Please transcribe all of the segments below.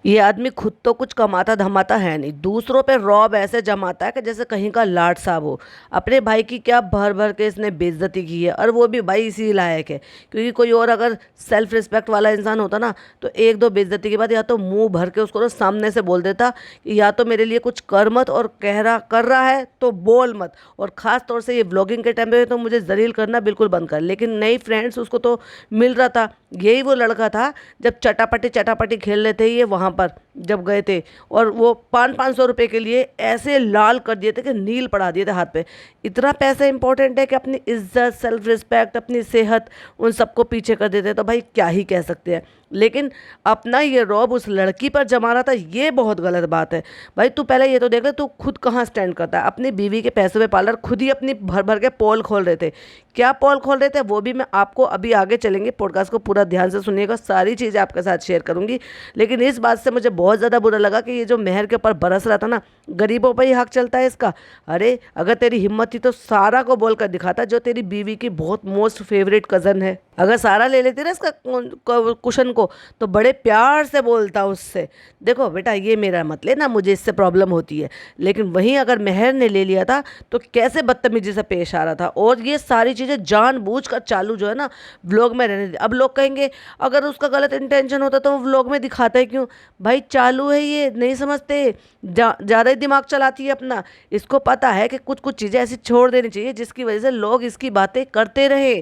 ये आदमी खुद तो कुछ कमाता धमाता है नहीं, दूसरों पे रौब ऐसे जमाता है कि जैसे कहीं का लाट साहब हो। अपने भाई की क्या भर भर के इसने बेइज्जती की है, और वो भी भाई इसी लायक है। क्योंकि कोई और अगर सेल्फ रिस्पेक्ट वाला इंसान होता ना, तो एक दो बेइज्जती के बाद या तो मुंह भर के उसको ना सामने से बोल देता कि या तो मेरे लिए कुछ कर मत, और कर रहा है तो बोल मत, और ख़ास तौर से ये व्लॉगिंग के टाइम पे तो मुझे जलील करना बिल्कुल बंद कर। लेकिन नहीं फ्रेंड्स, उसको तो मिल रहा था। यही वो लड़का था जब चटापटी चटापटी खेल रहे थे ये वहाँ पर, जब गए थे, और वो 500-500 रुपए के लिए ऐसे लाल कर दिए थे कि नील पड़ा दिए थे हाथ पे। इतना पैसा इंपॉर्टेंट है कि अपनी इज्जत, सेल्फ रिस्पेक्ट, अपनी सेहत, उन सबको पीछे कर देते हैं। तो भाई क्या ही कह सकते हैं। लेकिन अपना ये रौब उस लड़की पर जमा रहा था, ये बहुत गलत बात है। भाई तू पहले ये तो देख ले, तू खुद कहाँ स्टैंड करता है। अपनी बीवी के पैसों पे पार्लर खुद ही अपनी भर भर के पोल खोल रहे थे। क्या पोल खोल रहे थे वो भी मैं आपको अभी आगे चलेंगे, पॉडकास्ट को पूरा ध्यान से सुनिएगा, सारी चीज़ें आपके साथ शेयर करूंगी। लेकिन इस बात से मुझे बहुत ज़्यादा बुरा लगा कि ये जो मेहर के ऊपर बरस रहा था ना, गरीबों पर ही हक चलता है इसका। अरे अगर तेरी हिम्मत थी तो सारा को बोल कर दिखाता, जो तेरी बीवी की बहुत मोस्ट फेवरेट कज़न है। अगर सारा ले लेती ना इसका कुशन को, तो बड़े प्यार से बोलता उससे, देखो बेटा ये मेरा मत लेना, मुझे इससे प्रॉब्लम होती है। लेकिन वहीं अगर मेहर ने ले लिया था तो कैसे बदतमीजी से पेश आ रहा था। और ये सारी चीज़ें जानबूझकर चालू जो है ना व्लॉग में रहने दी। अब लोग कहेंगे अगर उसका गलत इंटेंशन होता तो वो व्लॉग में दिखाता है क्यों। भाई चालू है, ये नहीं समझते, ज़्यादा ही दिमाग चलाती है अपना। इसको पता है कि कुछ कुछ चीज़ें ऐसी छोड़ देनी चाहिए जिसकी वजह से लोग इसकी बातें करते रहे,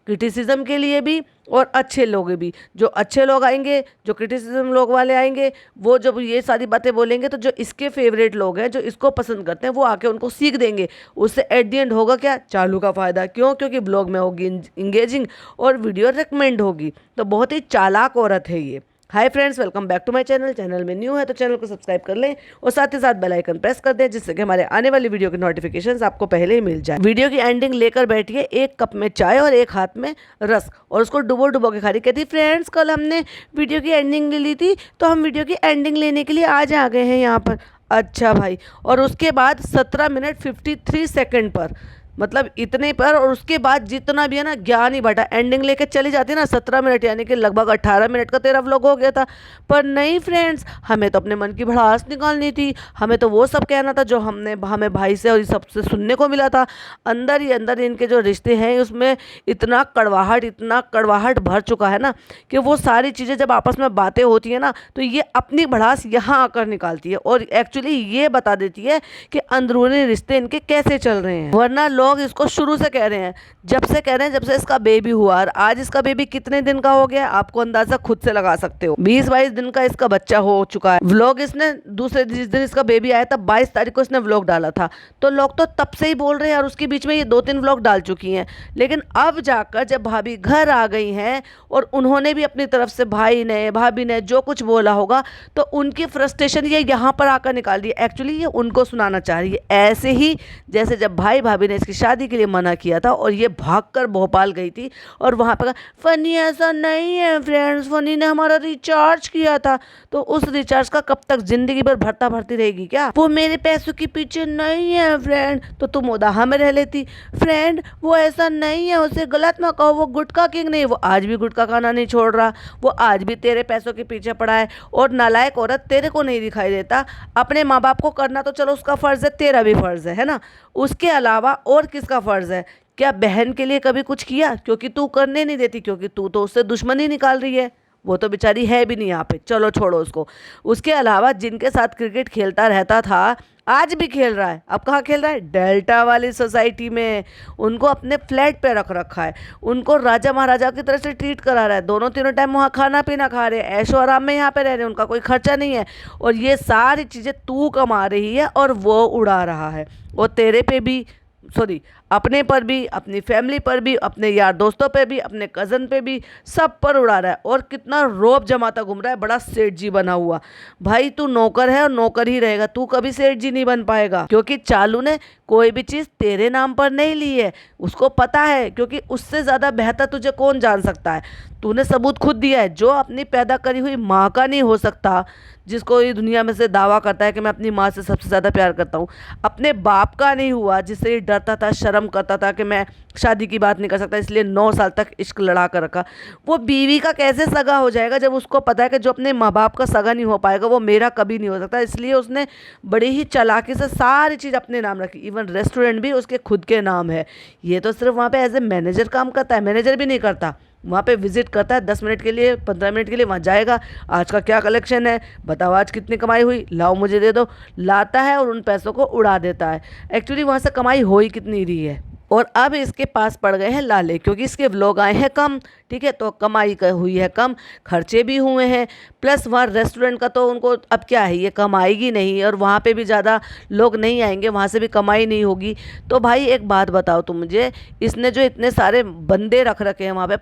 क्रिटिसिज्म के लिए भी और अच्छे लोग भी। जो अच्छे लोग आएंगे, जो क्रिटिसिज्म लोग वाले आएंगे, वो जब ये सारी बातें बोलेंगे तो जो इसके फेवरेट लोग हैं, जो इसको पसंद करते हैं, वो आके उनको सीख देंगे। उससे एट दी एंड होगा क्या, चालू का फ़ायदा। क्यों? क्योंकि ब्लॉग में होगी इंगेजिंग और वीडियो रिकमेंड होगी। तो बहुत ही चालाक औरत है ये। Hi friends, welcome back to my channel. Channel में न्यू है तो चैनल को सब्सक्राइब कर लें और साथ ही साथ बेल आइकन प्रेस कर दें, जिससे कि हमारे आने वाली वीडियो की नोटिफिकेशंस आपको पहले ही मिल जाए। वीडियो की एंडिंग लेकर बैठिए एक कप में चाय और एक हाथ में रस, और उसको डुबो डुबो के खा रही। कहती फ्रेंड्स कल हमने वीडियो की एंडिंग ले ली थी, तो हम वीडियो की एंडिंग लेने के लिए आज आ गए हैं यहाँ पर। अच्छा भाई। और उसके बाद 17 मिनट 53 सेकेंड पर, मतलब इतने पर, और उसके बाद जितना भी है ना ज्ञान ही बटा, एंडिंग लेके चली जाती ना 17 मिनट, यानी कि लगभग 18 मिनट का तेरा व्लॉग हो गया था। पर नहीं फ्रेंड्स, हमें तो अपने मन की भड़ास निकालनी थी। हमें तो वो सब कहना था जो हमें भाई से और सबसे सुनने को मिला था। अंदर ही अंदर इनके जो रिश्ते हैं उसमें इतना कड़वाहट भर चुका है ना, कि वो सारी चीज़ें जब आपस में बातें होती है ना, तो ये अपनी भड़ास यहाँ आकर निकालती है और एक्चुअली ये बता देती है कि अंदरूनी रिश्ते इनके कैसे चल रहे हैं। वरना लोग इसको शुरू से कह रहे हैं, जब से कह रहे हैं, जब से इसका बेबी हुआ। और आज इसका बेबी कितने दिन का हो गया, आपको अंदाजा खुद से लगा सकते हो। 20-22 दिन का इसका बच्चा हो चुका है। व्लॉग इसने दूसरे जिस दिन इसका बेबी आया था 22 तारीख को इसने व्लॉग डाला था, तो लोग तो तब से ही बोल रहे हैं, और उसके बीच में ये 2-3 व्लॉग डाल चुकी हैं। लेकिन अब जाकर जब भाभी घर आ गई हैं और उन्होंने भी अपनी तरफ से भाई ने भाभी ने जो कुछ बोला होगा, तो उनकी फ्रस्ट्रेशन ये यहाँ पर आकर निकाल दी। एक्चुअली ये उनको सुनाना चाह रही है, ऐसे ही जैसे जब भाई भाभी ने इसकी शादी के लिए मना किया था और ये भागकर भोपाल गई थी, और वहाँ पर फनी ऐसा नहीं है फ्रेंड्स, फनी ने हमारा रिचार्ज किया था, तो उस रिचार्ज का कब तक जिंदगी भर भरता भरती रहेगी क्या? वो मेरे पैसों के पीछे नहीं है फ्रेंड, तो तुम उदाहा में रह लेती। फ्रेंड वो ऐसा नहीं है, उसे गलत मत कहो, वो गुटखा किंग नहीं, वो आज भी गुटखा खाना नहीं छोड़ रहा, वो आज भी तेरे पैसों के पीछे पड़ा है। और नालायक औरत, तेरे को नहीं दिखाई देता? अपने माँ बाप को करना तो चलो उसका फर्ज है, तेरा भी फर्ज है ना? उसके अलावा और किसका फर्ज है? क्या बहन के लिए कभी कुछ किया? क्योंकि तू करने नहीं देती, क्योंकि तू तो उससे दुश्मनी निकाल रही है। वो तो बेचारी है भी नहीं यहाँ पे, चलो छोड़ो उसको। उसके अलावा जिनके साथ क्रिकेट खेलता रहता था, आज भी खेल रहा है। अब कहाँ खेल रहा है? डेल्टा वाली सोसाइटी में। उनको अपने फ्लैट पे रख रखा है, उनको राजा महाराजा की तरह से ट्रीट करा रहा है। दोनों तीनों टाइम वहाँ खाना पीना खा रहे हैं, ऐशो आराम में यहाँ पे रह रहे हैं, उनका कोई खर्चा नहीं है। और ये सारी चीज़ें तू कमा रही है और वो उड़ा रहा है। और तेरे पे भी, सॉरी, अपने पर भी, अपनी फैमिली पर भी, अपने यार दोस्तों पे भी, अपने कज़न पे भी, सब पर उड़ा रहा है। और कितना रोब जमाता घूम रहा है, बड़ा सेठ जी बना हुआ। भाई तू नौकर है और नौकर ही रहेगा, तू कभी सेठ जी नहीं बन पाएगा। क्योंकि चालू ने कोई भी चीज़ तेरे नाम पर नहीं ली है, उसको पता है, क्योंकि उससे ज़्यादा बेहतर तुझे कौन जान सकता है। तूने सबूत खुद दिया है, जो अपनी पैदा करी हुई माँ का नहीं हो सकता, जिसको ये दुनिया में से दावा करता है कि मैं अपनी माँ से सबसे ज़्यादा प्यार करता हूँ, अपने बाप का नहीं हुआ, जिससे ये डरता था, शर्म शर्म करता था कि मैं शादी की बात नहीं कर सकता, इसलिए 9 साल तक इश्क लड़ा कर रखा। वो बीवी का कैसे सगा हो जाएगा जब उसको पता है कि जो अपने माँ बाप का सगा नहीं हो पाएगा वो मेरा कभी नहीं हो सकता। इसलिए उसने बड़ी ही चालाकी से सारी चीज़ अपने नाम रखी, इवन रेस्टोरेंट भी उसके खुद के नाम है। ये तो सिर्फ वहाँ पे एज ए मैनेजर काम करता है, मैनेजर भी नहीं करता, वहाँ पे विजिट करता है 10 मिनट के लिए, 15 मिनट के लिए वहाँ जाएगा, आज का क्या कलेक्शन है बताओ, आज कितनी कमाई हुई, लाओ मुझे दे दो, लाता है और उन पैसों को उड़ा देता है। एक्चुअली वहाँ से कमाई हो ही कितनी रही है। और अब इसके पास पड़ गए हैं लाले, क्योंकि इसके व्लॉग आए हैं कम, ठीक है, तो कमाई हुई है कम, खर्चे भी हुए हैं, प्लस वहाँ रेस्टोरेंट का तो उनको अब क्या है, ये कमाएगी नहीं और वहाँ पे भी ज़्यादा लोग नहीं आएंगे, वहाँ से भी कमाई नहीं होगी। तो भाई एक बात बताओ तुम मुझे, इसने जो इतने सारे बंदे रख रखे हैं वहाँ पे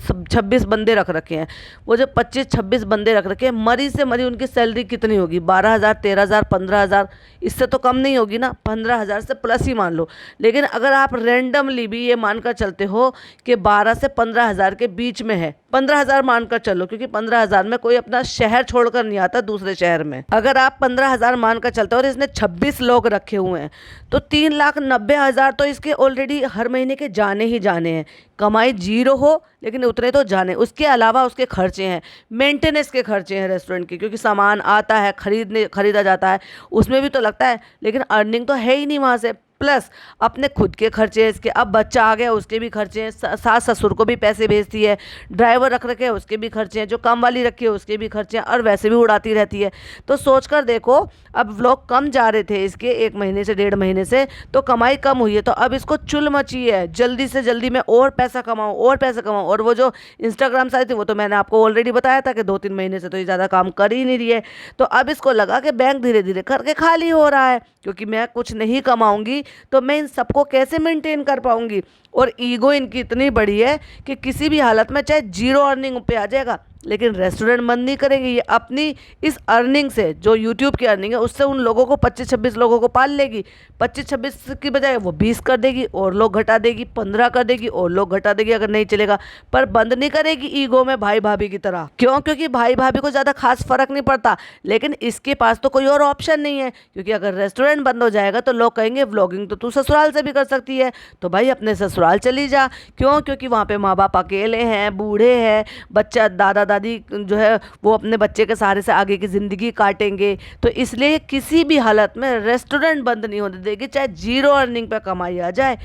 26 बंदे रख रखे हैं, वो जो 25-26 बंदे रख रखे हैं, मरी से मरी उनकी सैलरी कितनी होगी, 12,000, 13,000, 15,000, इससे तो कम नहीं होगी ना, 15,000 से प्लस ही मान लो। लेकिन अगर आप रैंडमली भी ये मानकर चलते हो कि 12 से 15,000 के बीच में है, 15,000 मानकर चलो, क्योंकि 15,000 में कोई अपना शहर छोड़कर नहीं आता दूसरे शहर में, अगर आप 15,000 मानकर चलते हो और इसने 26 लोग रखे हुए हैं तो 3,90,000 तो इसके ऑलरेडी हर महीने के जाने ही जाने हैं। कमाई जीरो हो लेकिन उतने तो जाने, उसके अलावा उसके खर्चे हैं, मेंटेनेंस के खर्चे हैं रेस्टोरेंट के, क्योंकि सामान आता है खरीदा जाता है, उसमें भी तो लगता है, लेकिन अर्निंग तो है ही नहीं वहाँ से। प्लस अपने खुद के खर्चे हैं इसके, अब बच्चा आ गया उसके भी खर्चे हैं, सास ससुर को भी पैसे भेजती है, ड्राइवर रख रखे हैं उसके भी खर्चे हैं, जो काम वाली रखी है उसके भी खर्चे हैं, और वैसे भी उड़ाती रहती है। तो सोच कर देखो, अब व्लॉग कम जा रहे थे इसके 1 महीने से 1.5 महीने से, तो कमाई कम हुई है, तो अब इसको चुल मची है जल्दी से जल्दी मैं और पैसा कमाऊँ और पैसा कमाऊँ। और वो जो इंस्टाग्राम साइट थी वो तो मैंने आपको ऑलरेडी बताया था कि 2-3 महीने से तो ये ज़्यादा काम कर ही नहीं रही है। तो अब इसको लगा कि बैंक धीरे धीरे करके खाली हो रहा है, क्योंकि मैं कुछ नहीं कमाऊंगी तो मैं इन सबको कैसे मेंटेन कर पाऊंगी। और ईगो इनकी इतनी बड़ी है कि किसी भी हालत में चाहे जीरो अर्निंग पे आ जाएगा, लेकिन रेस्टोरेंट बंद नहीं करेगी। ये अपनी इस अर्निंग से, जो यूट्यूब की अर्निंग है, उससे उन लोगों को 25-26 लोगों को पाल लेगी, 25-26 की बजाय वो 20 कर देगी और लोग घटा देगी, 15 कर देगी और लोग घटा देगी अगर नहीं चलेगा, पर बंद नहीं करेगी ईगो में भाई भाभी की तरह। क्यों? क्योंकि भाई भाभी को ज़्यादा खास फर्क नहीं पड़ता, लेकिन इसके पास तो कोई और ऑप्शन नहीं है, क्योंकि अगर रेस्टोरेंट बंद हो जाएगा तो लोग कहेंगे व्लॉगिंग तो तू ससुराल से भी कर सकती है, तो भाई अपने ससुराल चली जा। क्यों? क्योंकि वहाँ पे माँ बाप अकेले हैं, बूढ़े हैं, बच्चा दादा दादी जो है वो अपने बच्चे के सहारे से आगे की ज़िंदगी काटेंगे, तो इसलिए किसी भी हालत में रेस्टोरेंट बंद नहीं होने देगी, चाहे जीरो अर्निंग पे कमाई आ जाए,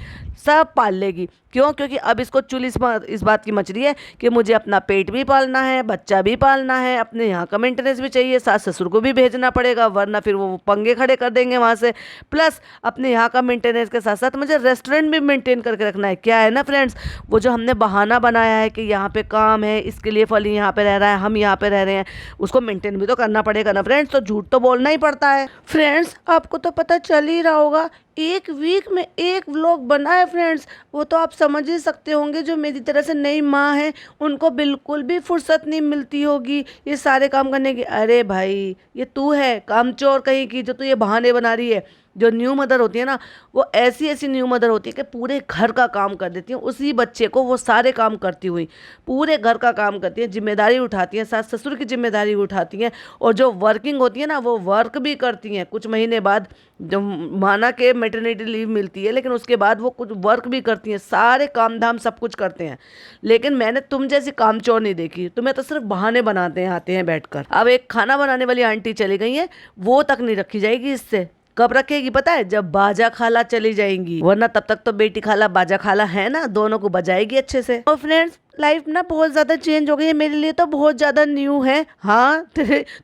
सब पाल लेगी। क्यों? क्योंकि अब इसको चुल इस बात की मच रही है कि मुझे अपना पेट भी पालना है, बच्चा भी पालना है, अपने यहाँ का मेंटेनेंस भी चाहिए, सास ससुर को भी भेजना पड़ेगा, वरना फिर वो पंगे खड़े कर देंगे वहाँ से। प्लस अपने यहाँ का मेंटेनेंस के साथ साथ मुझे रेस्टोरेंट भी मेंटेन करके रखना है। क्या है ना फ्रेंड्स, वो जो हमने बहाना बनाया है कि यहाँ पे काम है, इसके लिए फली यहाँ पे रह रहा है, हम यहाँ पे रह रहे हैं, उसको मेंटेन भी तो करना पड़ेगा ना फ्रेंड्स, तो झूठ तो बोलना ही पड़ता है। फ्रेंड्स आपको तो पता चल ही रहा होगा, 1 वीक में 1 व्लॉग बना है फ्रेंड्स, वो तो आप समझ ही सकते होंगे जो मेरी तरह से नई माँ है उनको बिल्कुल भी फुर्सत नहीं मिलती होगी ये सारे काम करने की। अरे भाई ये तू है कामचोर कहीं की, जो तू ये बहाने बना रही है। जो न्यू मदर होती है ना, वो ऐसी ऐसी न्यू मदर होती है कि पूरे घर का काम कर देती है, उसी बच्चे को वो सारे काम करती हुई पूरे घर का काम करती है, जिम्मेदारी उठाती हैं, सास ससुर की जिम्मेदारी उठाती हैं, और जो वर्किंग होती है ना वो वर्क भी करती हैं। कुछ महीने बाद जो माना के मैटरनिटी लीव मिलती है, लेकिन उसके बाद वो कुछ वर्क भी करती हैं, सारे काम धाम सब कुछ करते हैं। लेकिन मैंने तुम जैसी कामचोर नहीं देखी, तुम्हें तो सिर्फ बहाने बनाते हैं आते हैं बैठकर। अब एक खाना बनाने वाली आंटी चली गई है, वो तक नहीं रखी जाएगी इससे। कब रखेगी पता है? जब बाजा खाला चली जाएंगी, वरना तब तक तो बेटी खाला बाजा खाला है ना, दोनों को बजाएगी अच्छे से। और फ्रेंड्स लाइफ ना बहुत ज़्यादा चेंज हो गई है, मेरे लिए तो बहुत ज़्यादा न्यू है। हाँ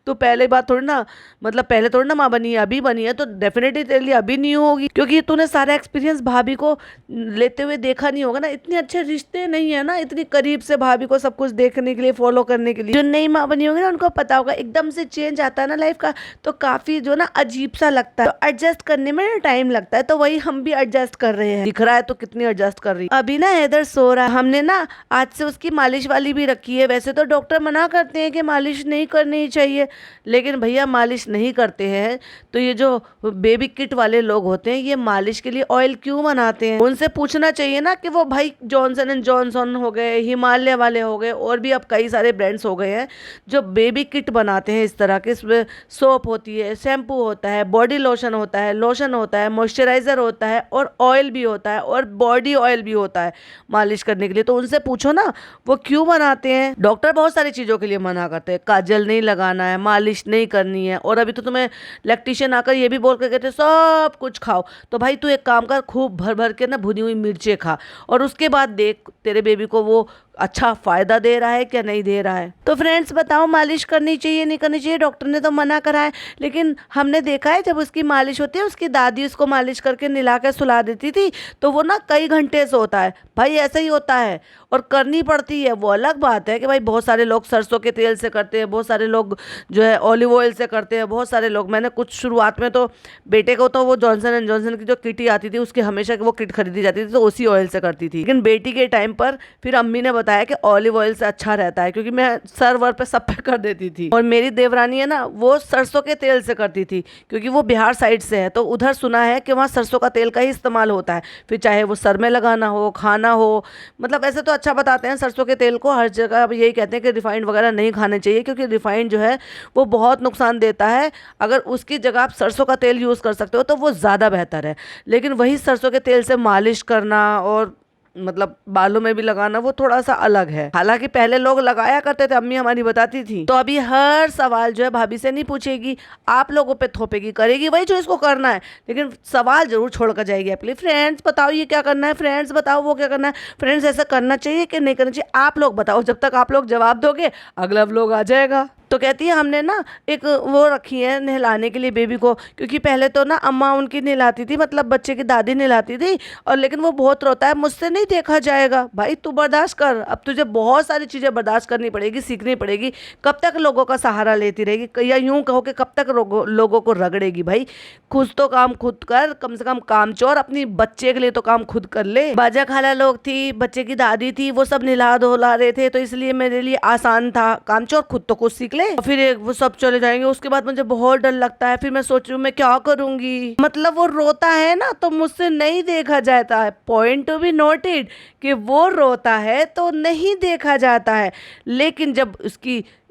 तो पहले बात थोड़ी ना, मतलब पहले थोड़ी ना माँ बनी है, अभी बनी है, तो डेफिनेटली तेरे लिए अभी न्यू होगी, क्योंकि तूने सारा एक्सपीरियंस भाभी को लेते हुए देखा नहीं होगा ना। इतने अच्छे रिश्ते नहीं है ना इतनी करीब से भाभी को सब कुछ देखने के लिए, फॉलो करने के लिए। जो नई माँ बनी होगी ना उनको पता होगा, एकदम से चेंज आता है ना लाइफ का, तो काफ़ी जो ना अजीब सा लगता है, तो एडजस्ट करने में टाइम लगता है। तो वही हम भी एडजस्ट कर रहे हैं, दिख रहा है तो कितनी एडजस्ट कर रही है। अभी ना हैदर सो रहा है, हमने ना आज से उसकी मालिश वाली भी रखी है। वैसे तो डॉक्टर मना करते हैं कि मालिश नहीं करनी चाहिए, लेकिन भैया मालिश नहीं करते हैं तो ये जो बेबी किट वाले लोग होते हैं ये मालिश के लिए ऑयल क्यों बनाते हैं? उनसे पूछना चाहिए ना कि वो भाई जॉनसन एंड जॉनसन हो गए, हिमालय वाले हो गए, और भी अब कई सारे ब्रांड्स हो गए हैं जो बेबी किट बनाते हैं इस तरह के। इसमें सोप होती है, शैम्पू होता है, बॉडी लोशन होता है, लोशन होता है, मॉइस्चराइजर होता है और ऑयल भी होता है और बॉडी ऑयल भी होता है मालिश करने के लिए। तो उनसे पूछो ना वो क्यों बनाते हैं। डॉक्टर बहुत सारी चीज़ों के लिए मना करते हैं, काजल नहीं लगाना है, मालिश नहीं करनी है, और अभी तो तुम्हें लैक्टेशन आकर ये भी बोल के कहते सब कुछ खाओ। तो भाई तू एक काम कर, खूब भर भर के ना भुनी हुई मिर्चें खा और उसके बाद देख तेरे बेबी को वो अच्छा फायदा दे रहा है क्या नहीं दे रहा है। तो फ्रेंड्स बताओ मालिश करनी चाहिए नहीं करनी चाहिए? डॉक्टर ने तो मना करा है, लेकिन हमने देखा है जब उसकी मालिश होती है उसकी दादी उसको मालिश करके नहला के सुला देती थी तो वो ना कई घंटे सोता है। भाई ऐसा ही होता है और करनी पड़ती है। वो अलग बात है कि भाई बहुत सारे लोग सरसों के तेल से करते हैं, बहुत सारे लोग जो है ऑलिव ऑयल से करते हैं, बहुत सारे लोग। मैंने कुछ शुरुआत में तो बेटे को तो वो जॉनसन एंड जॉनसन की जो किट आती थी उसकी हमेशा वो किट खरीदी जाती थी तो उसी ऑयल से करती थी। लेकिन बेटी के टाइम पर फिर अम्मी ने बताया कि ऑलिव ऑयल से अच्छा रहता है, क्योंकि मैं सर वर पे सब पे कर देती थी। और मेरी देवरानी है ना वो सरसों के तेल से करती थी, क्योंकि वो बिहार साइड से है तो उधर सुना है कि वहाँ सरसों का तेल का ही इस्तेमाल होता है। फिर चाहे वो सर में लगाना हो, खाना हो, मतलब ऐसे तो अच्छा बताते हैं सरसों के तेल को हर जगह। अब यही कहते हैं कि रिफाइंड वगैरह नहीं खाने चाहिए, क्योंकि रिफाइंड जो है वो बहुत नुकसान देता है। अगर उसकी जगह आप सरसों का तेल यूज़ कर सकते हो तो वो ज़्यादा बेहतर है। लेकिन वही सरसों के तेल से मालिश करना और मतलब बालों में भी लगाना वो थोड़ा सा अलग है। हालांकि पहले लोग लगाया करते थे, अम्मी हमारी बताती थी। तो अभी हर सवाल जो है भाभी से नहीं पूछेगी, आप लोगों पे थोपेगी, करेगी वही जो इसको करना है, लेकिन सवाल जरूर छोड़ कर जाएगी अपने। फ्रेंड्स बताओ ये क्या करना है, फ्रेंड्स बताओ वो क्या करना है, फ्रेंड्स ऐसा करना चाहिए कि नहीं करना चाहिए, आप लोग बताओ। जब तक आप लोग जवाब दोगे अगला लोग आ जाएगा। तो कहती है हमने ना एक वो रखी है नहलाने के लिए बेबी को, क्योंकि पहले तो ना अम्मा उनकी नहलाती थी, मतलब बच्चे की दादी नहलाती थी, और लेकिन वो बहुत रोता है, मुझसे नहीं देखा जाएगा। भाई तू बर्दाश्त कर, अब तुझे बहुत सारी चीज़ें बर्दाश्त करनी पड़ेगी, सीखनी पड़ेगी। कब तक लोगों का सहारा लेती रहेगी, या यूं कहो कि कब तक लोगों को रगड़ेगी। भाई खुद तो काम खुद कर, कम से कम काम चोर, अपनी बच्चे के लिए तो काम खुद कर ले। बाजा खाला लोग थी, बच्चे की दादी थी, वो सब नहला धोला रहे थे, तो इसलिए मेरे लिए आसान था काम चोर, खुद तो कुछ सीख ले। फिर वो सब चले जाएंगे, उसके बाद मुझे बहुत डर लगता है, फिर मैं सोच रही हूँ मैं क्या करूंगी। मतलब वो रोता है ना तो मुझसे नहीं देखा जाता है। पॉइंट टू बी नोटेड कि वो रोता है तो नहीं देखा जाता है, लेकिन जब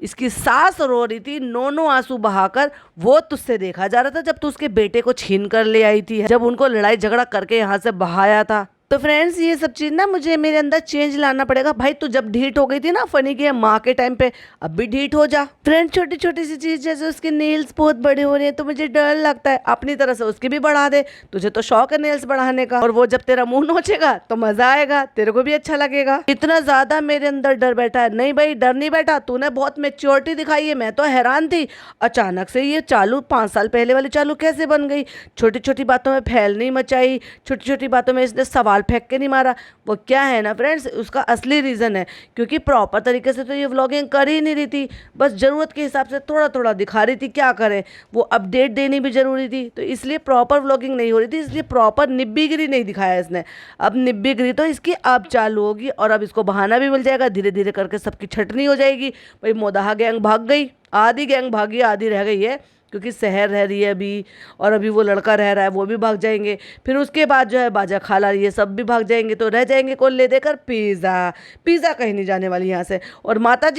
इसकी सास रो रही थी नो आंसू बहाकर, वो तुझसे देखा जा रहा था। जब तू उसके बेटे को छीन कर ले आई थी, जब उनको लड़ाई झगड़ा करके यहाँ से बहाया था। तो फ्रेंड्स ये सब चीज़ ना मुझे मेरे अंदर चेंज लाना पड़ेगा। भाई तू जब ढीठ हो गई थी ना फनी की माँ के टाइम पे, अब भी ढीठ हो जा। फ्रेंड्स छोटी छोटी सी चीज़ जैसे उसके नेल्स बहुत बड़े हो रहे हैं तो मुझे डर लगता है, अपनी तरह से उसके भी बढ़ा दे। तुझे तो शौक है नेल्स बढ़ाने का, और वो जब तेरा मुंह नोचेगा तो मजा आएगा, तेरे को भी अच्छा लगेगा। इतना ज्यादा मेरे अंदर डर बैठा है। नहीं भाई डर नहीं बैठा, तूने बहुत मेच्योरिटी दिखाई है। मैं तो हैरान थी अचानक से ये चालू 5 साल पहले वाली चालू कैसे बन गई। छोटी छोटी बातों में फैल नहीं मचाई, छोटी छोटी बातों में इसने सवाल फेंक के नहीं मारा। वो क्या है ना फ्रेंड्स, उसका असली रीज़न है क्योंकि प्रॉपर तरीके से तो ये व्लॉगिंग कर ही नहीं रही थी, बस ज़रूरत के हिसाब से थोड़ा थोड़ा दिखा रही थी। क्या करें, वो अपडेट देनी भी ज़रूरी थी, तो इसलिए प्रॉपर व्लॉगिंग नहीं हो रही थी, इसलिए प्रॉपर निब्बीगिरी नहीं दिखाया इसने। अब निब्बीगिरी तो इसकी अब चालू होगी और अब इसको बहाना भी मिल जाएगा, धीरे धीरे करके सबकी छटनी हो जाएगी। भाई मोदाहा गैंग भाग गई, आधी गैंग भागी, आधी रह गई है क्योंकि शहर रह रही है अभी, और अभी वो लड़का रह रहा है, वो भी भाग जाएंगे। फिर उसके बाद जो है बाजा खाला ये सब भी भाग जाएंगे, तो रह जाएंगे कौन ले देकर, पिज़्ज़ा। पिज़्ज़ा कहीं नहीं जाने वाली यहाँ से। और माता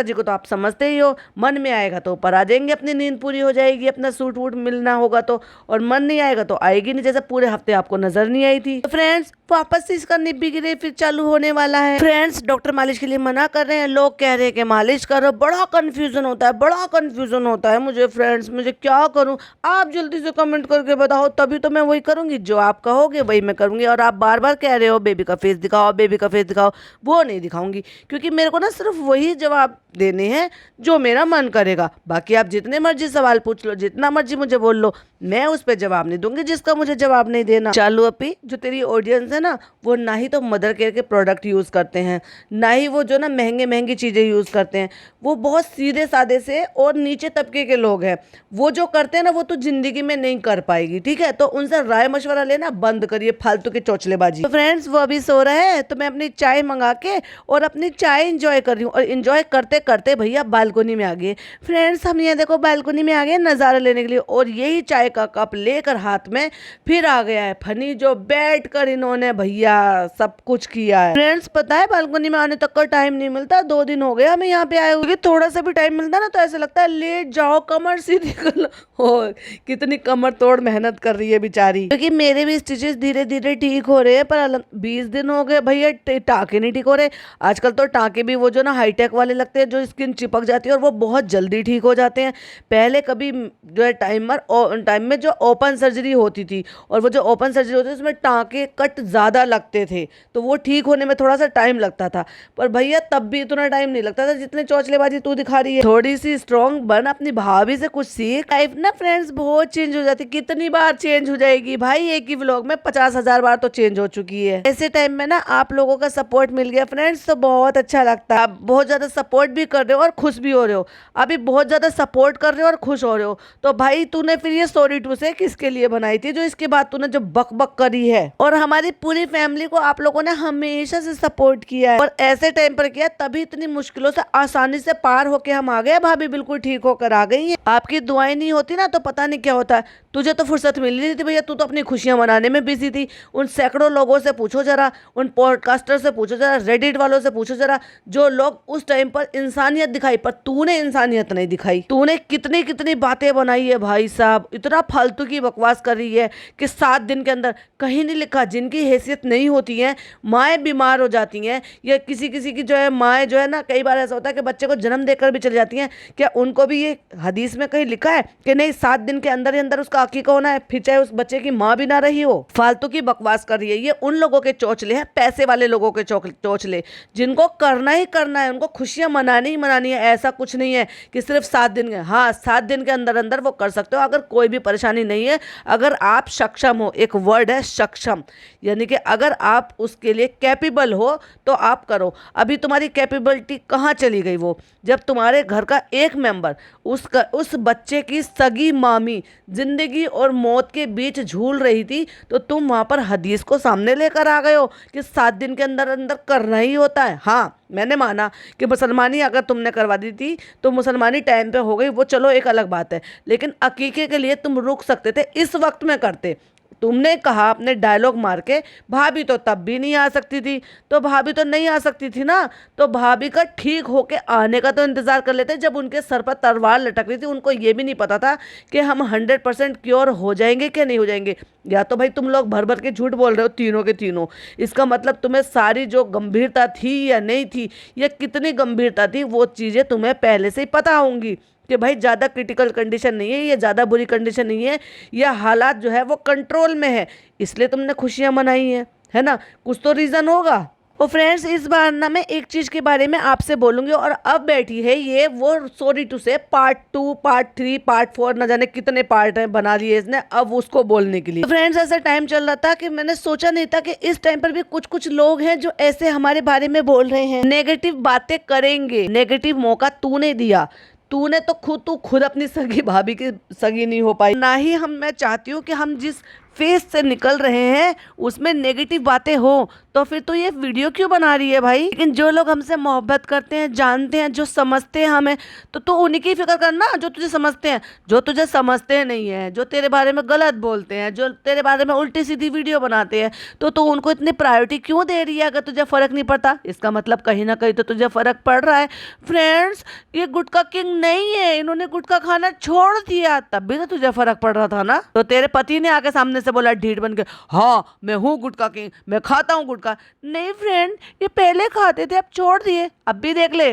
जी को तो आप समझते ही हो, मन में आएगा तो ऊपर आ जाएंगे, अपनी नींद पूरी हो जाएगी, अपना सूट वूट मिलना होगा तो, और मन नहीं आएगा तो आएगी नहीं, जैसे पूरे हफ्ते आपको नजर नहीं आई थी। तो फ्रेंड्स वापस से इसका निब्बीगिरी फिर चालू होने वाला है। फ्रेंड्स डॉक्टर मालिश के लिए मना कर रहे हैं, लोग कह रहे हैं कि मालिश करो। बड़ा कंफ्यूजन होता है, बड़ा कंफ्यूजन होता है मुझे फ्रेंड्स, मुझे क्या करूं? आप जल्दी से कमेंट करके बताओ, तभी तो मैं वही करूंगी, जो आप कहोगे वही मैं करूंगी। और आप बार बार कह रहे हो बेबी का फेस दिखाओ, बेबी का फेस दिखाओ, वो नहीं दिखाऊंगी, क्योंकि मेरे को ना सिर्फ वही जवाब जवाब देने हैं जो मेरा मन करेगा। बाकी आप जितने मर्जी सवाल पूछ लो, जितना मर्जी मुझे बोल लो, मैं उस पर जवाब नहीं दूंगी जिसका मुझे जवाब नहीं देना। चालू अपी, जो तेरी ऑडियंस है ना, वो ना ही तो मदर केयर के प्रोडक्ट यूज़ करते हैं, ना ही वो जो ना महंगे महंगी चीज़ें यूज़ करते हैं। वो बहुत सीधे सादे से और नीचे तबके के लोग हैं। वो जो करते हैं ना, वो तो ज़िंदगी में नहीं कर पाएगी, ठीक है? तो उनसे राय मशवरा लेना बंद करिए, फालतू की चौचलेबाजी। तो फ्रेंड्स, वो अभी सो रहे हैं, तो मैं अपनी चाय मंगा के और अपनी चाय इंजॉय कर रही हूँ। और इंजॉय करते करते भैया बालकोनी में आ गए। फ्रेंड्स, हम ये देखो बालकोनी में आ गए नज़ारा लेने के लिए, और यही चाय का कप लेकर हाथ में फिर आ गया है फनी, जो बैठ कर इन्होंने भैया सब कुछ किया है। फ्रेंड्स, पता है बालकोनी में आने तक का टाइम नहीं मिलता। 2 दिन हो गए हमें यहाँ पे आए हुए। थोड़ा सा भी टाइम मिलता ना तो ऐसा लगता है लेट जाओ, कमर सीधी कर लो। और कितनी कमर तोड़ मेहनत कर रही है बेचारी, क्योंकि मेरे भी स्टिचेस धीरे धीरे ठीक हो रहे हैं। पर 20 दिन हो गए भैया, टाँके नहीं ठीक हो रहे। आजकल तो टाँके भी वो जो ना हाईटेक वाले लगते हैं, जो स्किन चिपक जाती है, और वो बहुत जल्दी ठीक हो जाते हैं। पहले कभी जो है टाइम में जो ओपन सर्जरी होती थी, और वो जो ओपन सर्जरी होती थी उसमें टाँके कट ज़्यादा लगते थे, तो वो ठीक होने में थोड़ा सा टाइम लगता था। पर भैया तब भी इतना टाइम नहीं लगता था जितने चौचलेबाजी तू दिखा रही है। थोड़ी सी स्ट्रॉन्ग बन, अपनी भाभी से कुछ सीख। लाइफ ना फ्रेंड्स बहुत चेंज हो जाती, कितनी बार चेंज हो जाएगी भाई, एक ही व्लॉग में 50,000 बार तो चेंज हो चुकी है। ऐसे टाइम में ना आप लोगों का सपोर्ट मिल गया फ्रेंड्स, तो बहुत अच्छा लगता है। आप बहुत ज्यादा सपोर्ट भी कर रहे हो और खुश भी हो रहे हो। अभी बहुत ज्यादा सपोर्ट कर रहे हो और खुश हो रहे हो, तो भाई तूने फिर ये स्टोरी 2 से किसके लिए बनाई थी, जो इसके बाद तूने जो बक बक करी है। और हमारी पूरी फैमिली को आप लोगों ने हमेशा से सपोर्ट किया है, और ऐसे टाइम पर किया, तभी इतनी मुश्किलों से आसानी से पार होके हम आ गए। भाभी बिल्कुल ठीक होकर आ गई है। आपकी दुआएं नहीं होती ना तो पता नहीं क्या होता। तुझे तो फुर्सत मिल रही थी भैया, तू तो अपनी खुशियां मनाने में बिजी थी। उन सैकड़ों लोगों से पूछो जरा, उन पॉडकास्टर से पूछो जरा, रेडिट वालों से पूछो जरा, जो लोग उस टाइम पर इंसानियत दिखाई, पर तूने इंसानियत नहीं दिखाई। तूने कितनी कितनी बातें बनाई है भाई साहब, इतना फालतू की बकवास कर रही है कि 7 दिन के अंदर, कहीं नहीं लिखा जिनकी हैसियत नहीं होती है, माएँ बीमार हो जाती हैं, या किसी किसी की जो है माएँ जो है ना, कई बार ऐसा होता है कि बच्चे को जन्म देकर भी चली जाती हैं। क्या उनको भी ये हदीस में कहीं लिखा है कि नहीं 7 दिन के अंदर ही अंदर उसका अकीका होना है, फिर चाहे उस बच्चे की माँ भी ना रही हो? फालतू की बकवास कर रही है। ये उन लोगों के चौचले हैं, पैसे वाले लोगों के चौचले, जिनको करना ही करना है, उनको खुशियां मनानी ही मनानी है। ऐसा कुछ नहीं है कि सिर्फ 7 दिन के, हाँ 7 दिन के अंदर अंदर वो कर सकते हो, अगर कोई भी परेशानी नहीं है, अगर आप सक्षम हो। एक वर्ड है सक्षम, यानी कि अगर आप उसके लिए कैपेबल हो तो आप करो। अभी तुम्हारी कैपेबिलिटी कहाँ चली गई? वो जब तुम्हारे घर का एक मेंबर उस बच्चे की सगी मामी जिंदगी और मौत के बीच झूल रही थी, तो तुम वहां पर हदीस को सामने लेकर आ गए हो कि 7 दिन के अंदर अंदर करना ही होता है। हाँ, मैंने माना कि मुसलमानी अगर तुमने करवा दी थी तो मुसलमानी टाइम पे हो गई, वो चलो एक अलग बात है, लेकिन अकीके के लिए तुम रुक सकते थे, इस वक्त में करते। तुमने कहा अपने डायलॉग मार के, भाभी तो तब भी नहीं आ सकती थी, तो भाभी तो नहीं आ सकती थी ना, तो भाभी का ठीक होके आने का तो इंतजार कर लेते। जब उनके सर पर तलवार लटक रही थी, उनको ये भी नहीं पता था कि हम 100% क्योर हो जाएंगे कि नहीं हो जाएंगे। या तो भाई तुम लोग भर भर के झूठ बोल रहे हो तीनों के तीनों। इसका मतलब तुम्हें सारी जो गंभीरता थी या नहीं थी, या कितनी गंभीरता थी, वो चीज़ें तुम्हें पहले से ही पता होंगी कि भाई ज़्यादा क्रिटिकल कंडीशन नहीं है, ये ज़्यादा बुरी कंडीशन नहीं है, या हालात जो है वो कंट्रोल में है, इसलिए तुमने खुशियाँ मनाई हैं, है ना? कुछ तो रीज़न होगा। और फ्रेंड्स, इस बार ना मैं एक चीज़ के बारे में आपसे बोलूँगी, और अब बैठी है ये वो स्टोरी 2 से पार्ट 2, पार्ट 3, पार्ट 4, न जाने कितने पार्ट हैं बना दिए इसने अब उसको बोलने के लिए। तो फ्रेंड्स, ऐसा टाइम चल रहा था कि मैंने सोचा नहीं था कि इस टाइम पर भी कुछ कुछ लोग हैं जो ऐसे हमारे बारे में बोल रहे हैं, नेगेटिव बातें करेंगे। नेगेटिव मौका तूने दिया, तूने तो तू खुद अपनी सगी भाभी की सगी नहीं हो पाई। ना ही मैं चाहती हूँ कि हम जिस फेस से निकल रहे हैं उसमें नेगेटिव बातें हो, तो फिर तो ये वीडियो क्यों बना रही है भाई? लेकिन जो लोग हमसे मोहब्बत करते हैं, जानते हैं, जो समझते हैं हमें, तो तू उन्हीं की फिक्र करना जो तुझे समझते हैं। जो तुझे समझते नहीं है, जो तेरे बारे में गलत बोलते हैं, जो तेरे बारे में उल्टी सीधी वीडियो बनाते हैं, तो तू उनको इतनी प्रायोरिटी क्यों दे रही है? अगर तुझे फर्क नहीं पड़ता, इसका मतलब कहीं ना कहीं तो तुझे फर्क पड़ रहा है। फ्रेंड्स, ये गुटखा किंग नहीं है, इन्होंने गुटखा खाना छोड़ दिया, तब भी तो तुझे फर्क पड़ रहा था ना। तो तेरे पति ने आके सामने से बोला ढीठ बन के, हाँ मैं हूँ गुटखा किंग, मैं खाता हूँ गुटखा। नहीं फ्रेंड, ये पहले खाते थे, अब छोड़ दिए। अब भी देख ले,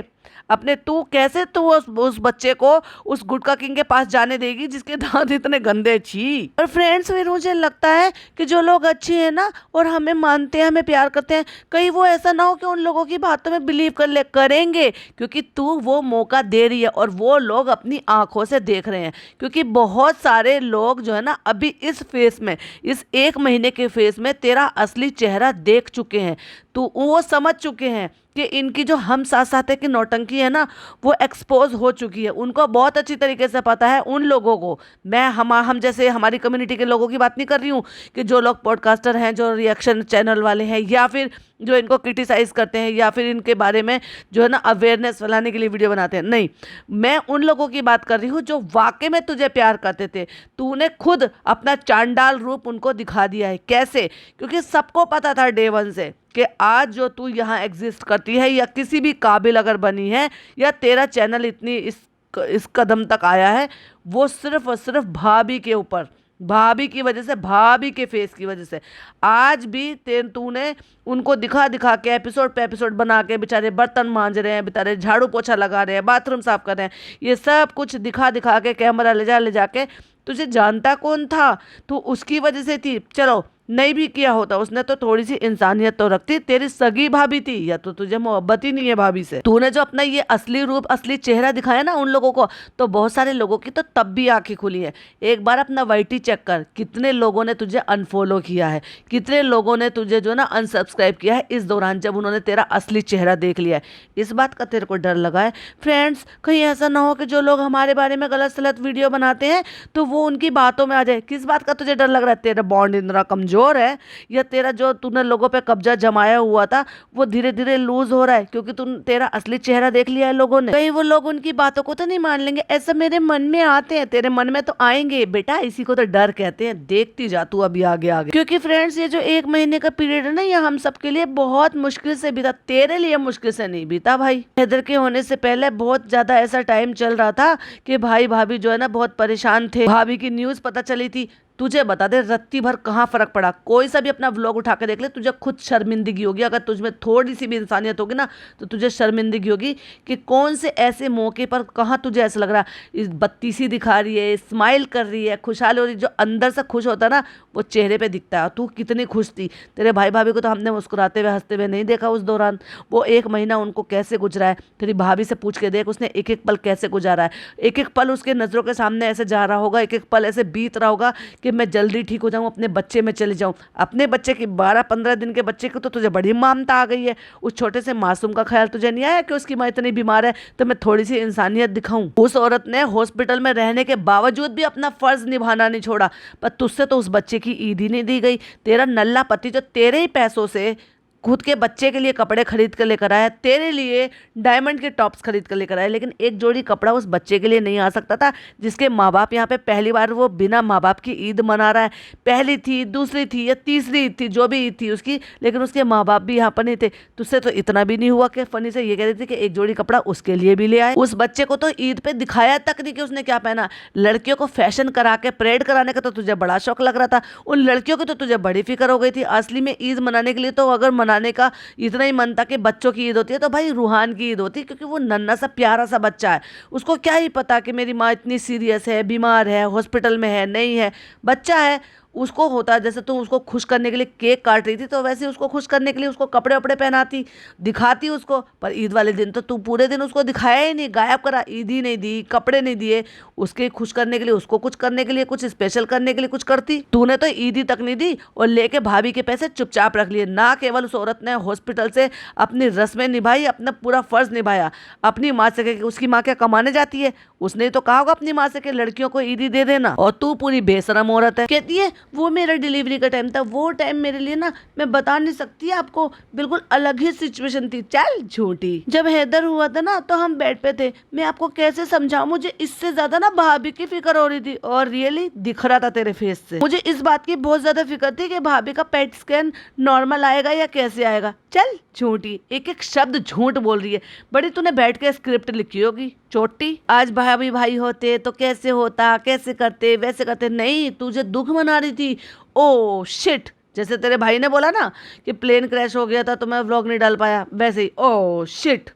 अपने तू कैसे तू उस बच्चे को उस गुटखा किंग के पास जाने देगी जिसके दांत इतने गंदे, छी। और फ्रेंड्स, फिर मुझे लगता है कि जो लोग अच्छे हैं ना और हमें मानते हैं, हमें प्यार करते हैं, कहीं वो ऐसा ना हो कि उन लोगों की बातों में बिलीव करेंगे, क्योंकि तू वो मौका दे रही है और वो लोग अपनी आंखों से देख रहे हैं। क्योंकि बहुत सारे लोग जो है ना अभी इस फेस में, इस 1 महीने के फेस में तेरा असली चेहरा देख चुके हैं। तो वो समझ चुके हैं कि इनकी जो हम साथ साथ है कि नौटंकी है ना, वो एक्सपोज हो चुकी है। उनको बहुत अच्छी तरीके से पता है उन लोगों को, मैं हम जैसे हमारी कम्युनिटी के लोगों की बात नहीं कर रही हूँ कि जो लोग पॉडकास्टर हैं, जो रिएक्शन चैनल वाले हैं, या फिर जो इनको क्रिटिसाइज करते हैं, या फिर इनके बारे में जो है ना अवेयरनेस फैलाने के लिए वीडियो बनाते हैं। नहीं, मैं उन लोगों की बात कर रही हूँ जो वाकई में तुझे प्यार करते थे। तूने खुद अपना चांडाल रूप उनको दिखा दिया है। कैसे? क्योंकि सबको पता था डे 1 से कि आज जो तू यहाँ एग्जिस्ट करती है या किसी भी काबिल अगर बनी है या तेरा चैनल इतनी इस कदम तक आया है, वो सिर्फ और सिर्फ भाभी के ऊपर, भाभी की वजह से, भाभी के फेस की वजह से। आज भी तूने उनको दिखा दिखा के एपिसोड पे एपिसोड बना के, बेचारे बर्तन मांज रहे हैं, बेचारे झाड़ू पोछा लगा रहे हैं, बाथरूम साफ कर रहे हैं, ये सब कुछ दिखा दिखा के कैमरा ले जा के। तुझे जानता कौन था? तू उसकी वजह से थी। चलो नहीं भी किया होता उसने तो थोड़ी सी इंसानियत तो रखती, तेरी सगी भाभी थी, या तो तुझे मोहब्बत ही नहीं है भाभी से। तूने जो अपना ये असली रूप, असली चेहरा दिखाया ना उन लोगों को, तो बहुत सारे लोगों की तो तब भी आंखें खुली है। एक बार अपना वाईटी चेक कर, कितने लोगों ने तुझे अनफॉलो किया है, कितने लोगों ने तुझे जो ना अनसब्सक्राइब किया है इस दौरान, जब उन्होंने तेरा असली चेहरा देख लिया है। इस बात का तेरे को डर लगा है? फ्रेंड्स, कहीं ऐसा ना हो कि जो लोग हमारे बारे में गलत सलत वीडियो बनाते हैं तो वो उनकी बातों में आ जाए। किस बात का तुझे डर लग रहा है? तेरा बॉन्ड इतना कमजोर है, या तेरा जो तूने लोगों पे कब्जा जमाया हुआ था वो धीरे धीरे लूज हो रहा है क्योंकि तेरा असली चेहरा देख लिया है लोगों ने? कहीं वो लोग उनकी बातों को तो नहीं मान लेंगे? ऐसा मेरे मन में आते हैं, तेरे मन में तो आएंगे बेटा, इसी को तो डर कहते हैं। देखती जा तू अभी आगे आगे। क्योंकि फ्रेंड्स, ये जो 1 महीने का पीरियड है ना, ये हम सबके लिए बहुत मुश्किल से बीता। तेरे लिए मुश्किल से नहीं बीता भाई। हैदर के होने से पहले बहुत ज्यादा ऐसा टाइम चल रहा था कि भाई भाभी जो है ना बहुत परेशान थे। भाभी की न्यूज पता चली थी। तुझे बता दे, रत्ती भर कहाँ फर्क पड़ा। कोई सा भी अपना व्लॉग उठा के देख ले, तुझे खुद शर्मिंदगी होगी। अगर तुझमें थोड़ी सी भी इंसानियत होगी ना तो तुझे शर्मिंदगी होगी कि कौन से ऐसे मौके पर कहाँ तुझे ऐसा लग रहा है इस बत्ती सी दिखा रही है, स्माइल कर रही है, खुशहाल हो रही है। जो अंदर से खुश होता है ना वो चेहरे पे दिखता है। तू कितनी खुश थी। तेरे भाई भाभी को तो हमने मुस्कुराते हुए हंसते हुए नहीं देखा उस दौरान। वो 1 महीना उनको कैसे गुजरा है, तेरी भाभी से पूछ के देख, उसने एक एक पल कैसे गुजारा है। एक एक पल उसके नज़रों के सामने ऐसे जा रहा होगा, एक एक पल ऐसे बीत रहा होगा कि मैं जल्दी ठीक हो जाऊं, अपने बच्चे में चले जाऊं। अपने बच्चे की 12-15 दिन के बच्चे को तो तुझे बड़ी ममता आ गई है। उस छोटे से मासूम का ख्याल तुझे नहीं आया कि उसकी माँ इतनी बीमार है तो मैं थोड़ी सी इंसानियत दिखाऊं? उस औरत ने हॉस्पिटल में रहने के बावजूद भी अपना फर्ज निभाना नहीं छोड़ा। पर तुझसे तो उस बच्चे की ईद ही नहीं दी गई। तेरा नल्ला पति जो तेरे ही पैसों से खुद के बच्चे के लिए कपड़े खरीद कर लेकर आया, तेरे लिए डायमंड के टॉप्स खरीद कर लेकर आया, लेकिन एक जोड़ी कपड़ा उस बच्चे के लिए नहीं आ सकता था जिसके माँ बाप यहाँ पे पहली बार वो बिना माँ बाप की ईद मना रहा है। पहली थी, दूसरी थी या तीसरी ईद थी, जो भी ईद थी उसकी, लेकिन उसके माँ बाप भी यहाँ पर नहीं थे। तुझसे तो इतना भी नहीं हुआ कि फनी से ये कह रही थी कि एक जोड़ी कपड़ा उसके लिए भी ले आए। उस बच्चे को तो ईद पे दिखाया तक नहीं कि उसने क्या पहना। लड़कियों को फैशन करा के परेड कराने का तो तुझे बड़ा शौक लग रहा था। उन लड़कियों की तो तुझे बड़ी फिक्र हो गई थी। असली में ईद मनाने के लिए तो अगर मनाने का इतना ही मन था कि बच्चों की ईद होती है तो भाई रूहान की ईद होती है, क्योंकि वो नन्ना सा प्यारा सा बच्चा है। उसको क्या ही पता कि मेरी माँ इतनी सीरियस है, बीमार है, हॉस्पिटल में है, नहीं है, बच्चा है। उसको होता जैसे तुम उसको खुश करने के लिए केक काट रही थी तो वैसे उसको खुश करने के लिए उसको कपड़े वपड़े पहनाती, दिखाती उसको। पर ईद वाले दिन तो तू पूरे दिन उसको दिखाया ही नहीं, गायब करा। ईद ही नहीं दी, कपड़े नहीं दिए, उसके खुश करने के लिए, उसको कुछ करने के लिए, कुछ स्पेशल करने के लिए कुछ करती। तूने तो ईद ही तक नहीं दी और लेके भाभी के पैसे चुपचाप रख लिए। ना केवल उस औरत ने हॉस्पिटल से अपनी रस्में निभाई, अपना पूरा फर्ज निभाया। अपनी माँ से, उसकी माँ क्या कमाने जाती है? उसने तो कहा होगा अपनी माँ से कि लड़कियों को ईदी दे देना, और तू पूरी बेशरम औरत है। कहती है वो मेरा डिलीवरी का टाइम था, वो टाइम मेरे लिए ना मैं बता नहीं सकती आपको, बिल्कुल अलग ही सिचुएशन थी। चल झूठी। जब हैदर हुआ था ना तो हम बेड पे थे, मैं आपको कैसे समझाऊं, मुझे इससे ज्यादा ना भाभी की फिक्र हो रही थी, और रियली दिख रहा था तेरे फेस से। मुझे इस बात की बहुत ज्यादा फिक्र थी कि भाभी का पेट स्कैन नॉर्मल आएगा या कैसे आएगा। चल झूठी, एक एक शब्द झूठ बोल रही है। बड़ी तूने बैठ के स्क्रिप्ट लिखी होगी चोटी। आज भाभी भाई होते तो कैसे होता, कैसे करते, वैसे करते। नहीं, तुझे दुख मना रही थी। ओ शिट, जैसे तेरे भाई ने बोला ना कि प्लेन क्रैश हो गया था तो मैं व्लॉग नहीं डाल पाया, वैसे ही ओ शिट,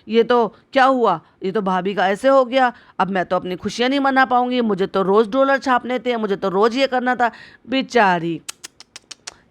ये तो क्या हुआ, ये तो भाभी का ऐसे हो गया, अब मैं तो अपनी खुशियाँ नहीं मना पाऊंगी, मुझे तो रोज़ डॉलर छापने थे, मुझे तो रोज़ ये करना था। बेचारी,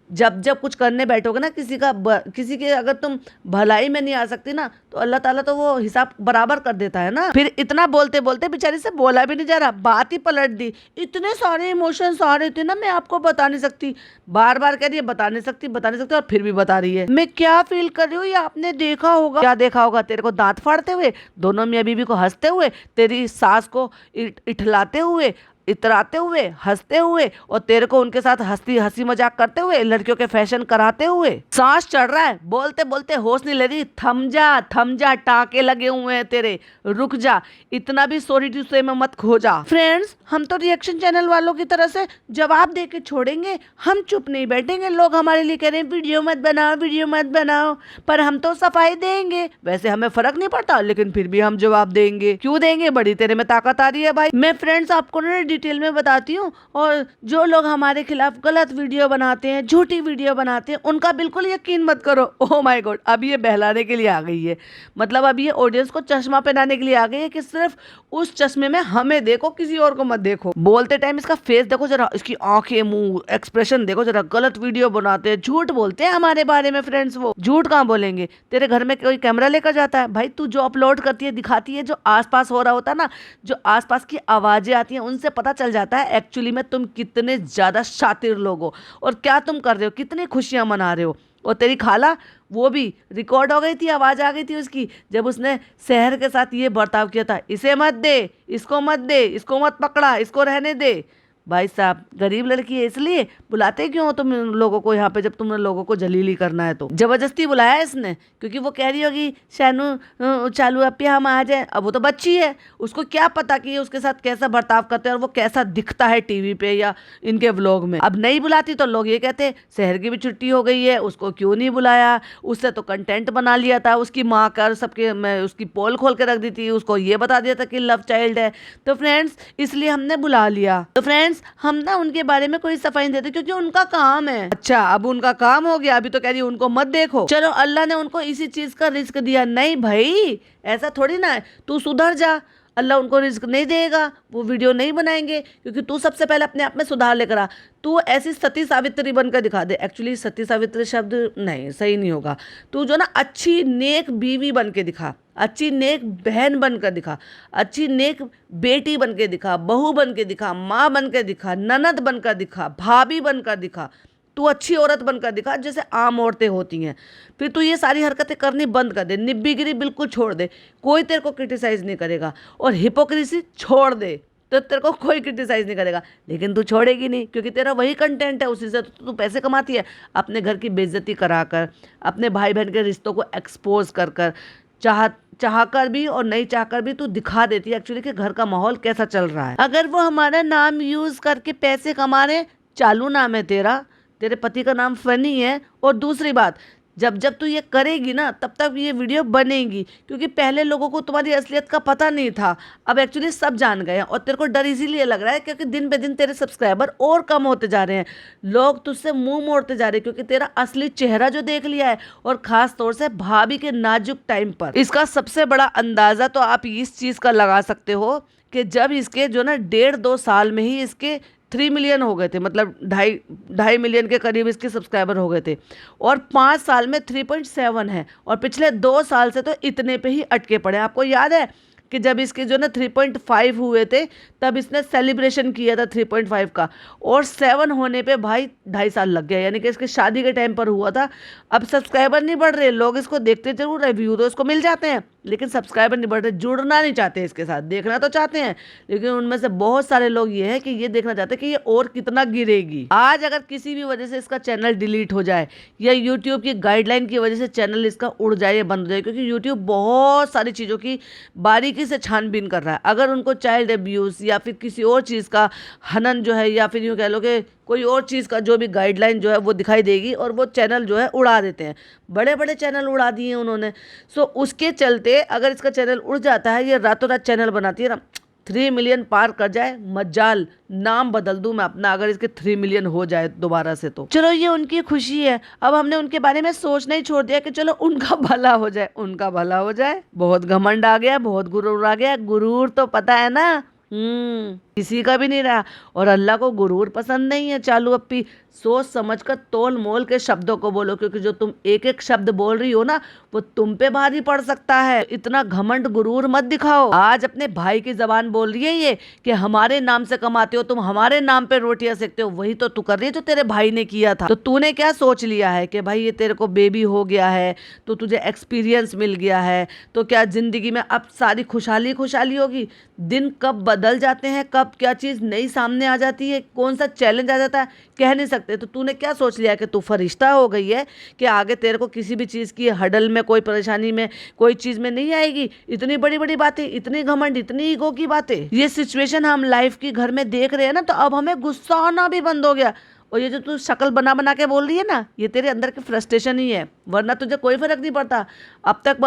जब जब कुछ करने बैठोगे ना किसी के अगर तुम भलाई में नहीं आ सकती ना, तो अल्लाह ताला तो वो हिसाब बराबर कर देता है ना। फिर इतना बोलते बोलते बेचारी से बोला भी नहीं जा रहा, बात ही पलट दी। इतने सारे इमोशंस आ रहे थे ना, मैं आपको बता नहीं सकती। बार बार कह रही है बता नहीं सकती, बता नहीं सकती, और फिर भी बता रही है। मैं क्या फील कर रही हूँ ये आपने देखा होगा। क्या देखा होगा? तेरे को दांत फाड़ते हुए, दोनों मियाँ बीवी को हंसते हुए, तेरी सास को इठलाते हुए, इतराते हुए, हंसते हुए, और तेरे को उनके साथ हंसी मजाक करते हुए, लड़कियों के फैशन कराते हुए। सांस चढ़ रहा है, बोलते बोलते होश नहीं ले रही। थम जा, टाके लगे हुए हैं तेरे, रुक जा, इतना भी सॉरी टू से में मत खो जा। फ्रेंड्स, हम तो रिएक्शन चैनल वालों की तरह से जवाब दे के छोड़ेंगे, हम चुप नहीं बैठेंगे। लोग हमारे लिए कह रहे हैं वीडियो मत बनाओ, वीडियो मत बनाओ, पर हम तो सफाई देंगे। वैसे हमें फर्क नहीं पड़ता, लेकिन फिर भी हम जवाब देंगे। क्यों देंगे? बड़ी तेरे में ताकत आ रही है भाई। मैं फ्रेंड्स आपको ना डिटेल में बताती हूँ, और जो लोग हमारे खिलाफ गलत वीडियो बनाते हैं, झूठी वीडियो बनाते हैं, उनका बिल्कुल यकीन मत करो। ओह माय गॉड, अब ये बहलाने के लिए आ गई है, मतलब अब ये ऑडियंस को चश्मा पहनाने के लिए आ गई है कि सिर्फ उस चश्मे में हमें देखो, किसी और को मत देखो। बोलते टाइम इसका फेस देखो जरा, इसकी आंखें, मुंह, एक्सप्रेशन देखो जरा। गलत वीडियो बनाते हैं, झूठ बोलते हैं हमारे बारे में। फ्रेंड्स, वो झूठ कहाँ बोलेंगे? तेरे घर में कोई कैमरा लेकर जाता है भाई? तू जो अपलोड करती है, दिखाती है, जो आसपास हो रहा होता है ना, जो आसपास की आवाजें आती हैं, उनसे पता चल जाता है एक्चुअली में तुम कितने ज्यादा शातिर लोग हो, और क्या तुम कर रहे हो, कितनी खुशियां मना रहे हो। और तेरी खाला, वो भी रिकॉर्ड हो गई थी, आवाज आ गई थी उसकी, जब उसने शहर के साथ ये बर्ताव किया था। इसे मत दे, इसको मत दे, इसको मत पकड़ा, इसको रहने दे। भाई साहब, गरीब लड़की है, इसलिए बुलाते क्यों हो तुम लोगों को यहाँ पे? जब तुमने लोगों को जलीली करना है तो जबरदस्ती बुलाया है इसने, क्योंकि वो कह रही होगी शानू चालू अपी हम आ जाए। अब वो तो बच्ची है, उसको क्या पता कि ये उसके साथ कैसा बर्ताव करते हैं और वो कैसा दिखता है टीवी पे या इनके व्लॉग में। अब नहीं बुलाती तो लोग ये कहते शहर की भी छुट्टी हो गई है, उसको क्यों नहीं बुलाया? उससे तो कंटेंट बना लिया था, उसकी माँ का सबके, मैं उसकी पोल खोल के रख दी थी, उसको ये बता दिया था कि लव चाइल्ड है। तो फ्रेंड्स, इसलिए हमने बुला लिया। तो फ्रेंड्स, हम ना उनके बारे में कोई सफाई नहीं देते, क्योंकि उनका काम है। अच्छा, अब उनका काम हो गया, अभी तो कह रही उनको मत देखो। चलो, अल्लाह ने उनको इसी चीज का रिस्क दिया। नहीं भाई, ऐसा थोड़ी ना है, तू सुधर जा। अल्लाह उनको रिस्क नहीं देगा, वो वीडियो नहीं बनाएंगे, क्योंकि तू सबसे पहले अपने आप में सुधार लेकर आ। तू ऐसी सती सावित्री बनकर दिखा दे। एक्चुअली सती सावित्री शब्द नहीं, सही नहीं होगा। तू जो ना अच्छी नेक बीवी बन के दिखा, अच्छी नेक बहन बनकर दिखा, अच्छी नेक बेटी बन के दिखा, बहू बन के दिखा, माँ बन के दिखा, ननद बनकर दिखा, भाभी बनकर दिखा। तू अच्छी औरत बनकर दिखा, जैसे आम औरतें होती हैं। फिर तू ये सारी हरकतें करनी बंद कर दे, निब्बीगिरी बिल्कुल छोड़ दे, कोई तेरे को क्रिटिसाइज नहीं करेगा। और हिपोक्रेसी छोड़ दे, तो तेरे को कोई क्रिटिसाइज नहीं करेगा। लेकिन तू छोड़ेगी नहीं, क्योंकि तेरा वही कंटेंट है, उसी से तो तू पैसे कमाती है। अपने घर की बेइज्जती करा कर, अपने भाई बहन के रिश्तों को एक्सपोज कर कर, चाह कर भी और नहीं चाह कर भी तू दिखा देती है एक्चुअली कि घर का माहौल कैसा चल रहा है। अगर वो हमारा नाम यूज करके पैसे कमा रहे, चालू नाम है तेरा, तेरे पति का नाम फनी है। और दूसरी बात, जब जब तू ये करेगी ना, तब तक ये वीडियो बनेगी, क्योंकि पहले लोगों को तुम्हारी असलियत का पता नहीं था, अब एक्चुअली सब जान गए हैं। और तेरे को डर इसीलिए लग रहा है क्योंकि दिन पे दिन तेरे सब्सक्राइबर और कम होते जा रहे हैं, लोग तुझसे मुंह मोड़ते जा रहे हैं, क्योंकि तेरा असली चेहरा जो देख लिया है, और खास तौर से भाभी के नाजुक टाइम पर। इसका सबसे बड़ा अंदाजा तो आप इस चीज का लगा सकते हो कि जब इसके जो ना 1.5-2 साल में ही इसके 3 मिलियन हो गए थे, मतलब 2.5 मिलियन के करीब इसके सब्सक्राइबर हो गए थे, और 5 साल में 3.7 है, और पिछले 2 साल से तो इतने पे ही अटके पड़े। आपको याद है कि जब इसके जो ना 3.5 हुए थे, तब इसने सेलिब्रेशन किया था 3.5 का, और 7 होने पे भाई 2.5 साल लग गया, यानी कि इसके शादी के टाइम पर हुआ था। अब सब्सक्राइबर नहीं बढ़ रहे, लोग इसको देखते जरूर, रिव्यू तो इसको मिल जाते हैं, लेकिन सब्सक्राइबर नहीं बढ़ रहे, जुड़ना नहीं चाहते इसके साथ, देखना तो चाहते हैं, लेकिन उनमें से बहुत सारे लोग ये हैं कि ये देखना चाहते हैं कि ये और कितना गिरेगी। आज अगर किसी भी वजह से इसका चैनल डिलीट हो जाए, या यूट्यूब की गाइडलाइन की वजह से चैनल इसका उड़ जाए या बंद हो जाए, क्योंकि यूट्यूब बहुत सारी चीज़ों की बारीकी से छानबीन कर रहा है। अगर उनको चाइल्ड अब्यूज़ या फिर किसी और चीज़ का हनन जो है, या फिर यूँ कह लो कि कोई और चीज़ का जो भी गाइडलाइन जो है वो दिखाई देगी, और वो चैनल जो है उड़ा देते हैं। बड़े बड़े चैनल उड़ा दिए उन्होंने। सो उसके चलते अगर इसका चैनल उड़ जाता है, ये रातों रात चैनल बनाती है ना, 3 मिलियन पार कर जाए, मजाल, नाम बदल दूं मैं अपना अगर इसके 3 मिलियन हो जाए दोबारा से। तो चलो ये उनकी खुशी है, अब हमने उनके बारे में सोचना ही छोड़ दिया कि चलो उनका भला हो जाए, उनका भला हो जाए। बहुत घमंड आ गया, बहुत गुरूर आ गया। गुरूर तो पता है ना, किसी का भी नहीं रहा। और अल्लाह को गुरूर पसंद नहीं है। चालू अप्पी, सोच समझ कर तोल मोल के शब्दों को बोलो, क्योंकि जो तुम एक एक शब्द बोल रही हो ना वो तुम पे भारी पड़ सकता है। इतना घमंड गुरूर मत दिखाओ। आज अपने भाई की जबान बोल रही है ये कि हमारे नाम से कमाते हो तुम, हमारे नाम पे रोटियां सेकते हो। वही तो तू कर रही है जो तेरे भाई ने किया था। तो तूने क्या सोच लिया है कि भाई ये तेरे को बेबी हो गया है तो तुझे एक्सपीरियंस मिल गया है, तो क्या जिंदगी में अब सारी खुशहाली खुशहाली होगी? दिन कब बदल जाते हैं, कब क्या चीज नई सामने आ जाती है, कौन सा चैलेंज आ जाता है, कह नहीं सकते। तो तूने क्या सोच लिया कि तू फरिश्ता हो गई है कि आगे तेरे को किसी भी चीज की हडल में, कोई परेशानी में, कोई चीज में नहीं आएगी? इतनी बड़ी बड़ी बातें, इतनी घमंड, इतनी ईगो की बातें। ये सिचुएशन हम लाइफ की घर में देख रहे हैं ना, तो अब हमें गुस्सा आना भी बंद हो गया। और ये जो तू शक्ल बना बना के बोल रही है ना, ये तेरे अंदर की फ्रस्ट्रेशन ही है, वरना तुझे कोई फर्क नहीं पड़ता। अब तक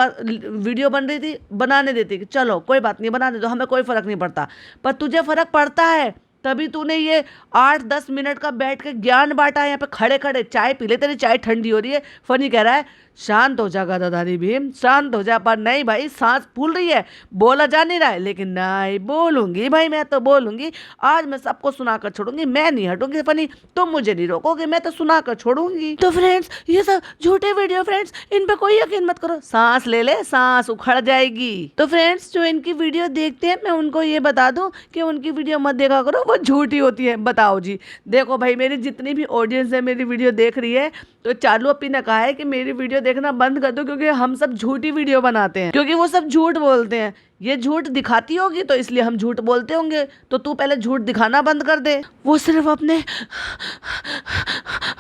वीडियो बन रही थी, बनाने देती कि चलो कोई बात नहीं बनाने दो, हमें कोई फर्क नहीं पड़ता। पर तुझे फर्क पड़ता है, तभी तूने ये 8-10 मिनट का बैठ के ज्ञान बांटा है। यहाँ पे खड़े खड़े चाय पी ले, तेरी चाय ठंडी हो रही है। फनी कह रहा है शांत हो जा गदाधारी भीम, शांत हो जा। पर नहीं भाई, सांस फूल रही है, बोला जा नहीं रहा है। लेकिन नहीं बोलूंगी भाई, मैं तो बोलूंगी। आज मैं सबको सुनाकर छोड़ूंगी, मैं नहीं हटूंगी। फनी तुम मुझे नहीं रोकोगे, मैं तो सुनाकर छोड़ूंगी। तो फ्रेंड्स, ये सब झूठे वीडियो फ्रेंड्स, इन पे कोई यकीन मत करो। सांस ले ले, सांस उखड़ जाएगी। तो फ्रेंड्स, जो इनकी वीडियो देखते हैं, मैं उनको ये बता दूं कि उनकी वीडियो मत देखा करो, वो झूठी होती है। बताओ जी, देखो भाई, मेरी जितनी भी ऑडियंस है मेरी वीडियो देख रही है, तो चालू अप्पी ने कहा है कि मेरी वीडियो देखना बंद कर दो, क्योंकि हम सब झूठी वीडियो बनाते हैं, क्योंकि वो सब झूठ बोलते हैं। ये झूठ दिखाती होगी तो इसलिए हम झूठ बोलते होंगे। तो तू पहले झूठ दिखाना बंद कर दे। वो सिर्फ अपने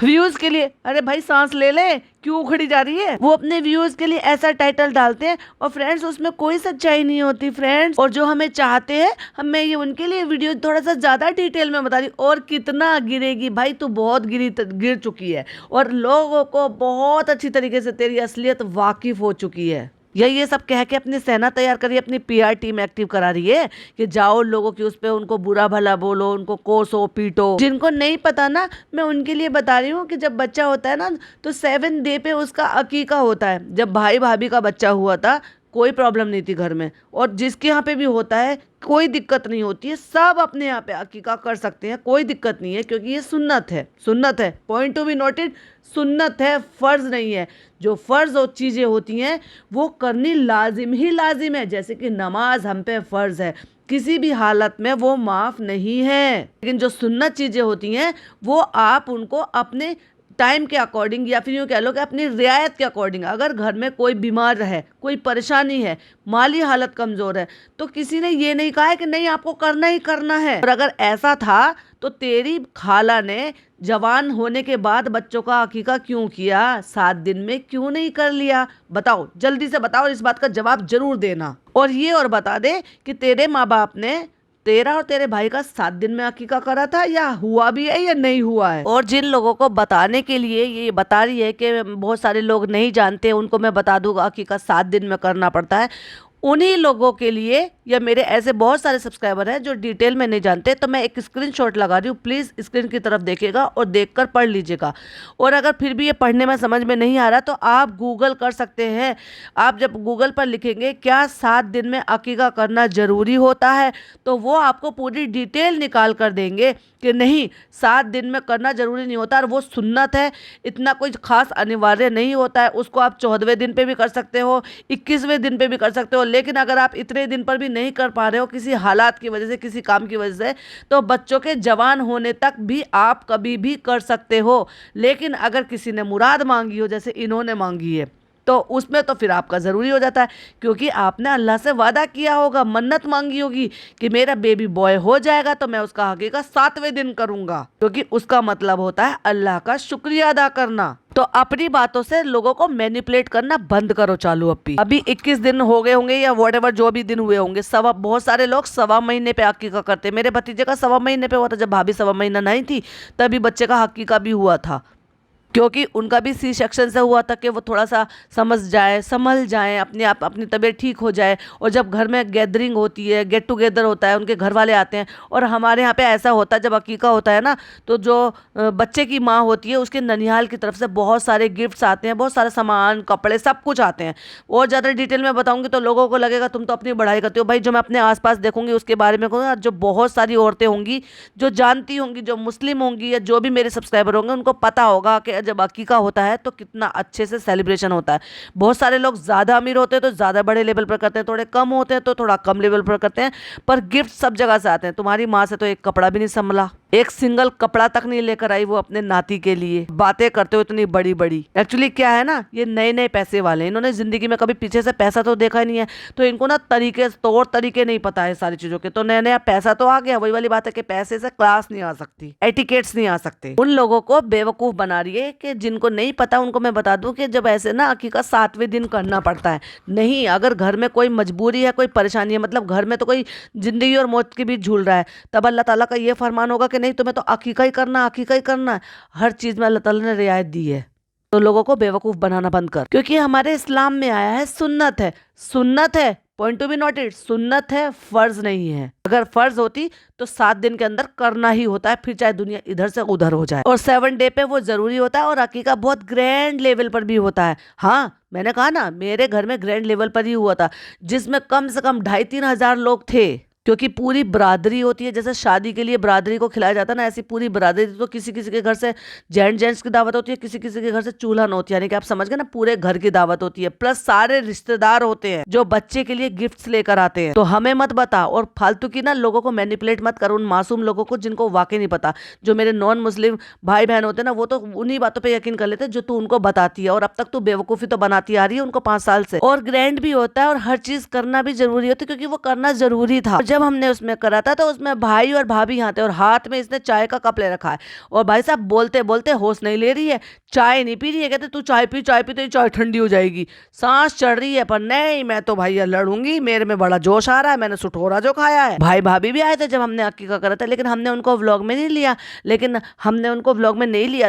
व्यूज के लिए, अरे भाई सांस ले ले, क्यों उखड़ी जा रही है? वो अपने व्यूज के लिए ऐसा टाइटल डालते हैं और फ्रेंड्स उसमें कोई सच्चाई नहीं होती फ्रेंड्स। और जो हमें चाहते हैं, हमें ये उनके लिए वीडियो थोड़ा सा ज्यादा डिटेल में बता रही। और कितना गिरेगी भाई, तू बहुत गिर चुकी है और लोगों को बहुत अच्छी तरीके से तेरी असलियत वाकिफ हो चुकी है। ये सब कह के अपनी सेना तैयार करिए, अपनी पीआर टीम एक्टिव करा रही है कि जाओ लोगों की उस पे, उनको बुरा भला बोलो, उनको कोसो पीटो। जिनको नहीं पता ना, मैं उनके लिए बता रही हूँ कि जब बच्चा होता है ना, तो 7 डे पे उसका अकीका होता है। जब भाई भाभी का बच्चा हुआ था कोई प्रॉब्लम नहीं थी घर में, और जिसके यहाँ पे भी होता है कोई दिक्कत नहीं होती है। सब अपने यहाँ पे अकीका कर सकते हैं, कोई दिक्कत नहीं है, क्योंकि ये सुन्नत है। सुन्नत है, पॉइंट टू बी नोटेड, सुन्नत है, फर्ज नहीं है। जो फर्ज और चीजें होती हैं वो करनी लाजिम ही लाजिम है। जैसे कि नमाज हम पे फर्ज है, किसी भी हालत में वो माफ नहीं है। लेकिन जो सुन्नत चीजें होती हैं वो आप उनको अपने टाइम के अकॉर्डिंग, या फिर यूँ कह लो कि अपनी रियायत के अकॉर्डिंग, अगर घर में कोई बीमार है, कोई परेशानी है, माली हालत कमजोर है, तो किसी ने ये नहीं कहा है कि नहीं आपको करना ही करना है। और अगर ऐसा था तो तेरी खाला ने जवान होने के बाद बच्चों का अकीका क्यों किया? 7 दिन में क्यों नहीं कर लिया? बताओ, जल्दी से बताओ, इस बात का जवाब जरूर देना। और ये और बता दे कि तेरे माँ बाप ने तेरा और तेरे भाई का 7 दिन में अकीका करा था, या हुआ भी है या नहीं हुआ है? और जिन लोगों को बताने के लिए ये बता रही है कि बहुत सारे लोग नहीं जानते, उनको मैं बता दूंगा अकीका 7 दिन में करना पड़ता है। उन्हीं लोगों के लिए, या मेरे ऐसे बहुत सारे सब्सक्राइबर हैं जो डिटेल में नहीं जानते, तो मैं एक स्क्रीनशॉट लगा रही हूँ, प्लीज़ स्क्रीन की तरफ देखिएगा और देखकर पढ़ लीजिएगा। और अगर फिर भी ये पढ़ने में समझ में नहीं आ रहा तो आप गूगल कर सकते हैं। आप जब गूगल पर लिखेंगे क्या 7 दिन में अकीका करना ज़रूरी होता है, तो वो आपको पूरी डिटेल निकाल कर देंगे कि नहीं 7 दिन में करना ज़रूरी नहीं होता, और वो सुन्नत है, इतना कोई खास अनिवार्य नहीं होता है। उसको आप 14वें दिन पे भी कर सकते हो, 21वें दिन पे भी कर सकते हो। लेकिन अगर आप इतने दिन पर भी नहीं कर पा रहे हो किसी हालात की वजह से, किसी काम की वजह से, तो बच्चों के जवान होने तक भी आप कभी भी कर सकते हो। लेकिन अगर किसी ने मुराद मांगी हो, जैसे इन्होंने मांगी है, तो उसमें तो फिर आपका ज़रूरी हो जाता है, क्योंकि आपने अल्लाह से वादा किया होगा, मन्नत मांगी होगी कि मेरा बेबी बॉय हो जाएगा तो मैं उसका हकीका 7वें दिन करूंगा, क्योंकि उसका मतलब होता है अल्लाह का शुक्रिया अदा करना। तो अपनी बातों से लोगों को मैनिपुलेट करना बंद करो चालू अप्पी। अभी 21 दिन हो गए होंगे या व्हाटएवर जो भी दिन हुए होंगे, बहुत सारे लोग 1.25 महीने पे हकीका करते। मेरे भतीजे का 1.25 महीने पे हुआ था, जब भाभी 1.25 महीना नहीं थी तभी बच्चे का हकीका भी हुआ था। क्योंकि उनका भी सी सेक्शन से हुआ था कि वो थोड़ा सा समझ जाए, संभल जाए, अपने आप अपनी तबीयत ठीक हो जाए। और जब घर में गैदरिंग होती है, गेट टुगेदर होता है, उनके घर वाले आते हैं। और हमारे यहाँ पे ऐसा होता है जब अकीका होता है ना, तो जो बच्चे की माँ होती है उसके ननिहाल की तरफ से बहुत सारे गिफ्ट्स आते हैं, बहुत सारे सामान, कपड़े, सब कुछ आते हैं। और ज़्यादा डिटेल में बताऊंगी तो लोगों को लगेगा तुम तो अपनी बढ़ाई करते हो। भाई जो मैं अपने आसपास देखूंगी उसके बारे में कहूँगा, जो बहुत सारी औरतें होंगी जो जानती होंगी, जो मुस्लिम होंगी या जो भी मेरे सब्सक्राइबर होंगे, उनको पता होगा कि जब अकीका होता है तो कितना अच्छे से सेलिब्रेशन होता है। बहुत सारे लोग ज़्यादा अमीर होते हैं तो ज़्यादा बड़े लेवल पर करते हैं, थोड़े कम होते हैं तो थोड़ा कम लेवल पर करते हैं, पर गिफ्ट सब जगह से आते हैं। तुम्हारी माँ से तो एक कपड़ा भी नहीं संभला, एक सिंगल कपड़ा तक नहीं लेकर आई वो अपने नाती के लिए। बातें करते हो इतनी बड़ी बड़ी। एक्चुअली क्या है ना, ये नए नए पैसे वाले हैं, इन्होंने जिंदगी में कभी पीछे से पैसा तो देखा ही नहीं है, तो इनको ना तौर तरीके नहीं पता है सारी चीजों के। तो नया नया पैसा तो आ गया, वही वाली बात है कि पैसे से क्लास नहीं आ सकती, एटिकेट्स नहीं आ सकते। उन लोगों को बेवकूफ बना रही है कि जिनको नहीं पता उनको मैं बता दूं कि जब ऐसे ना अकीका 7वें दिन करना पड़ता है। नहीं, अगर घर में कोई मजबूरी है, कोई परेशानी है, मतलब घर में तो कोई जिंदगी और मौत के बीच झूल रहा है, तब अल्लाह ताला का ये फरमान होगा कि नहीं तुम्हें तो अकीका ही करना, अकीका ही करना है। हर चीज में अल्लाह ताला ने रियायत दी है। तो लोगों को बेवकूफ बनाना बंद कर, क्योंकि हमारे इस्लाम में आया है सुन्नत है। सुन्नत है, पॉइंट टू बी नोटेड, सुन्नत है, फर्ज नहीं है। अगर फर्ज होती तो 7 दिन के अंदर करना ही होता है, फिर चाहे दुनिया इधर से उधर हो जाए। और 7 डे पे वो जरूरी होता है। और अकीका बहुत ग्रैंड लेवल पर भी होता है। हाँ, मैंने कहा ना मेरे घर में ग्रैंड लेवल पर ही हुआ था, जिसमें कम से कम 2,5-3 हजार लोग थे, क्योंकि पूरी बरादरी होती है। जैसे शादी के लिए बरादरी को खिलाया जाता है ना, ऐसी पूरी बरादरी। तो किसी किसी के घर से जेंट्स की दावत होती है, किसी किसी के घर से चूल्हा होती है, यानी कि आप समझ गए ना, पूरे घर की दावत होती है। प्लस सारे रिश्तेदार होते हैं जो बच्चे के लिए गिफ्ट्स लेकर आते हैं। तो हमें मत बता और फालतू की ना लोगों को मैनिपुलेट मत कर, उन मासूम लोगों को जिनको वाकई नहीं पता। जो मेरे नॉन मुस्लिम भाई बहन होते हैं ना, वो तो उन्हीं बातों पर यकीन कर लेते हैं जो तू उनको बताती है। और अब तक तू बेवकूफ़ी तो बनाती आ रही है उनको 5 साल से। और ग्रैंड भी होता है और हर चीज करना भी जरूरी होती है, क्योंकि वो करना जरूरी था। जब हमने उसमें करा था तो उसमें भाई और भाभी यहाँ थे, और हाथ में इसने चाय का कप ले रखा है। और भाई साहब बोलते बोलते होश नहीं ले रही है, चाय नहीं पी रही है। कहते तू चाय पी तो ये चाय ठंडी हो जाएगी। सांस चढ़ रही है, पर नहीं, मैं तो भैया लड़ूंगी, मेरे में बड़ा जोश आ रहा है, मैंने सुठोरा जो खाया है। भाई भाभी भी आए थे जब हमने अकीका करा था, लेकिन हमने उनको व्लॉग में नहीं लिया।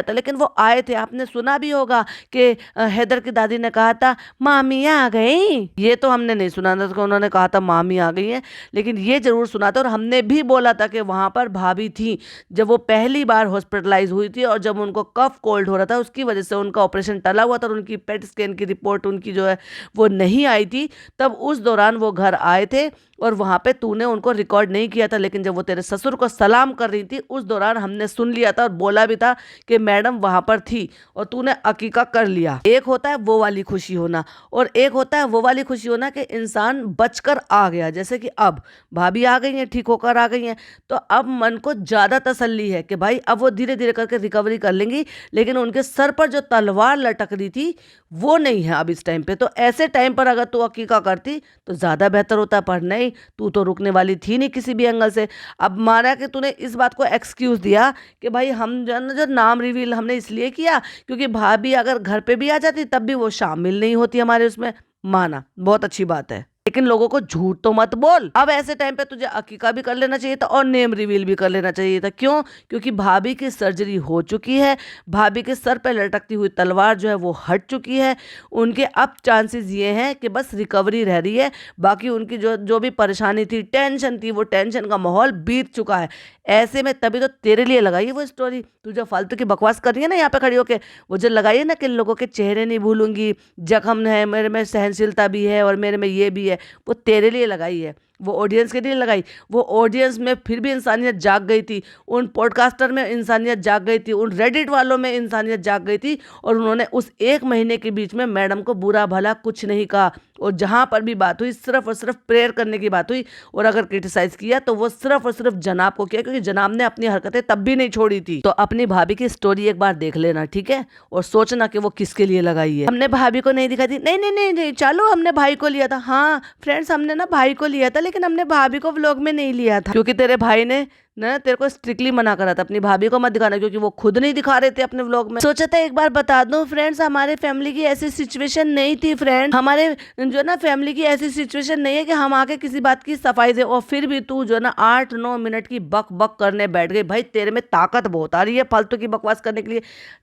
लेकिन वो आए थे। आपने सुना भी होगा कि हैदर की दादी ने कहा था मामी आ गई। ये तो हमने नहीं सुना था कि उन्होंने कहा था मामी आ गई है, लेकिन ये जरूर सुना था। और हमने भी बोला था कि वहां पर भाभी थी जब वो पहली बार हॉस्पिटलाइज हुई थी, और जब उनको कफ कोल्ड हो रहा था उसकी वजह से उनका ऑपरेशन टला हुआ था और उनकी पेट स्कैन की रिपोर्ट उनकी जो है वो नहीं आई थी। तब उस दौरान वो घर आए थे और वहां पे तूने उनको रिकॉर्ड नहीं किया था, लेकिन जब वो तेरे ससुर को सलाम कर रही थी उस दौरान हमने सुन लिया था और बोला भी था कि मैडम वहां पर थी और तूने अकीका कर लिया। एक होता है वो वाली खुशी होना, और एक होता है वो वाली खुशी होना कि इंसान बचकर आ गया। जैसे कि अब भाभी आ गई हैं, ठीक होकर आ गई हैं, तो अब मन को ज्यादा तसल्ली है कि भाई अब वो धीरे धीरे करके रिकवरी कर लेंगी। लेकिन उनके सर पर जो तलवार लटक रही थी वो नहीं है अब इस टाइम पे। तो ऐसे टाइम पर अगर तू अकीका करती तो ज्यादा बेहतर होता, पर नहीं, तू तो रुकने वाली थी नहीं किसी भी एंगल से। अब माना कि तूने इस बात को एक्सक्यूज दिया कि भाई हम जो नाम रिवील हमने इसलिए किया क्योंकि भाभी अगर घर पे भी आ जाती तब भी वो शामिल नहीं होती हमारे उसमें। माना, बहुत अच्छी बात है, लेकिन लोगों को झूठ तो मत बोल। अब ऐसे टाइम पे तुझे अकीका भी कर लेना चाहिए था और नेम रिवील भी कर लेना चाहिए था। क्यों? क्योंकि भाभी की सर्जरी हो चुकी है, भाभी के सर पे लटकती हुई तलवार जो है वो हट चुकी है। उनके अब चांसेस ये हैं कि बस रिकवरी रह रही है। बाकी उनकी जो भी परेशानी थी, टेंशन थी, वो टेंशन का माहौल बीत चुका है। ऐसे में तभी तो तेरे लिए लगाई वो स्टोरी। तू जो फालतू की बकवास कर रही है ना यहाँ पे खड़ी होके, वो जो लगाई है ना कि लोगों के चेहरे नहीं भूलूंगी, जख्म है, मेरे में सहनशीलता भी है और मेरे में ये भी है, वो तेरे लिए लगाई है, वो ऑडियंस के लिए लगाई। वो ऑडियंस में फिर भी इंसानियत जाग गई थी, उन पॉडकास्टर में इंसानियत जाग गई थी, उन रेडिट वालों में इंसानियत जाग गई थी, और उन्होंने उस 1 महीने के बीच में मैडम को बुरा भला कुछ नहीं कहा। और जहां पर भी बात हुई सिर्फ और सिर्फ प्रेयर करने की बात हुई, और अगर क्रिटिसाइज किया तो वो सिर्फ और सिर्फ जनाब को किया, क्योंकि जनाब ने अपनी हरकतें तब भी नहीं छोड़ी थी। तो अपनी भाभी की स्टोरी एक बार देख लेना, ठीक है, और सोचना कि वो किसके लिए लगाई है। हमने भाभी को नहीं दिखाई थी, नहीं नहीं नहीं नहीं, चलो हमने भाई को लिया था। हाँ फ्रेंड्स, हमने ना भाई को लिया था, लेकिन हमने भाभी को व्लॉग में नहीं लिया था, क्योंकि तेरे भाई ने ना तेरे को स्ट्रिक्टली मना करा था अपनी भाभी को मत दिखाना, क्योंकि वो खुद नहीं दिखा रहे थे अपने व्लॉग में। सोचा था एक बार बता दूं फ्रेंड्स, हमारे फैमिली की ऐसी सिचुएशन नहीं थी फ्रेंड, हमारे जो ना फैमिली की ऐसी सिचुएशन नहीं है कि हम आके किसी बात की सफाई दे, और फिर भी तू जो ना 8-9 मिनट की बक बक करने बैठ गई। भाई तेरे में ताकत बहुत आ रही है फालतू की बकवास करने के लिए।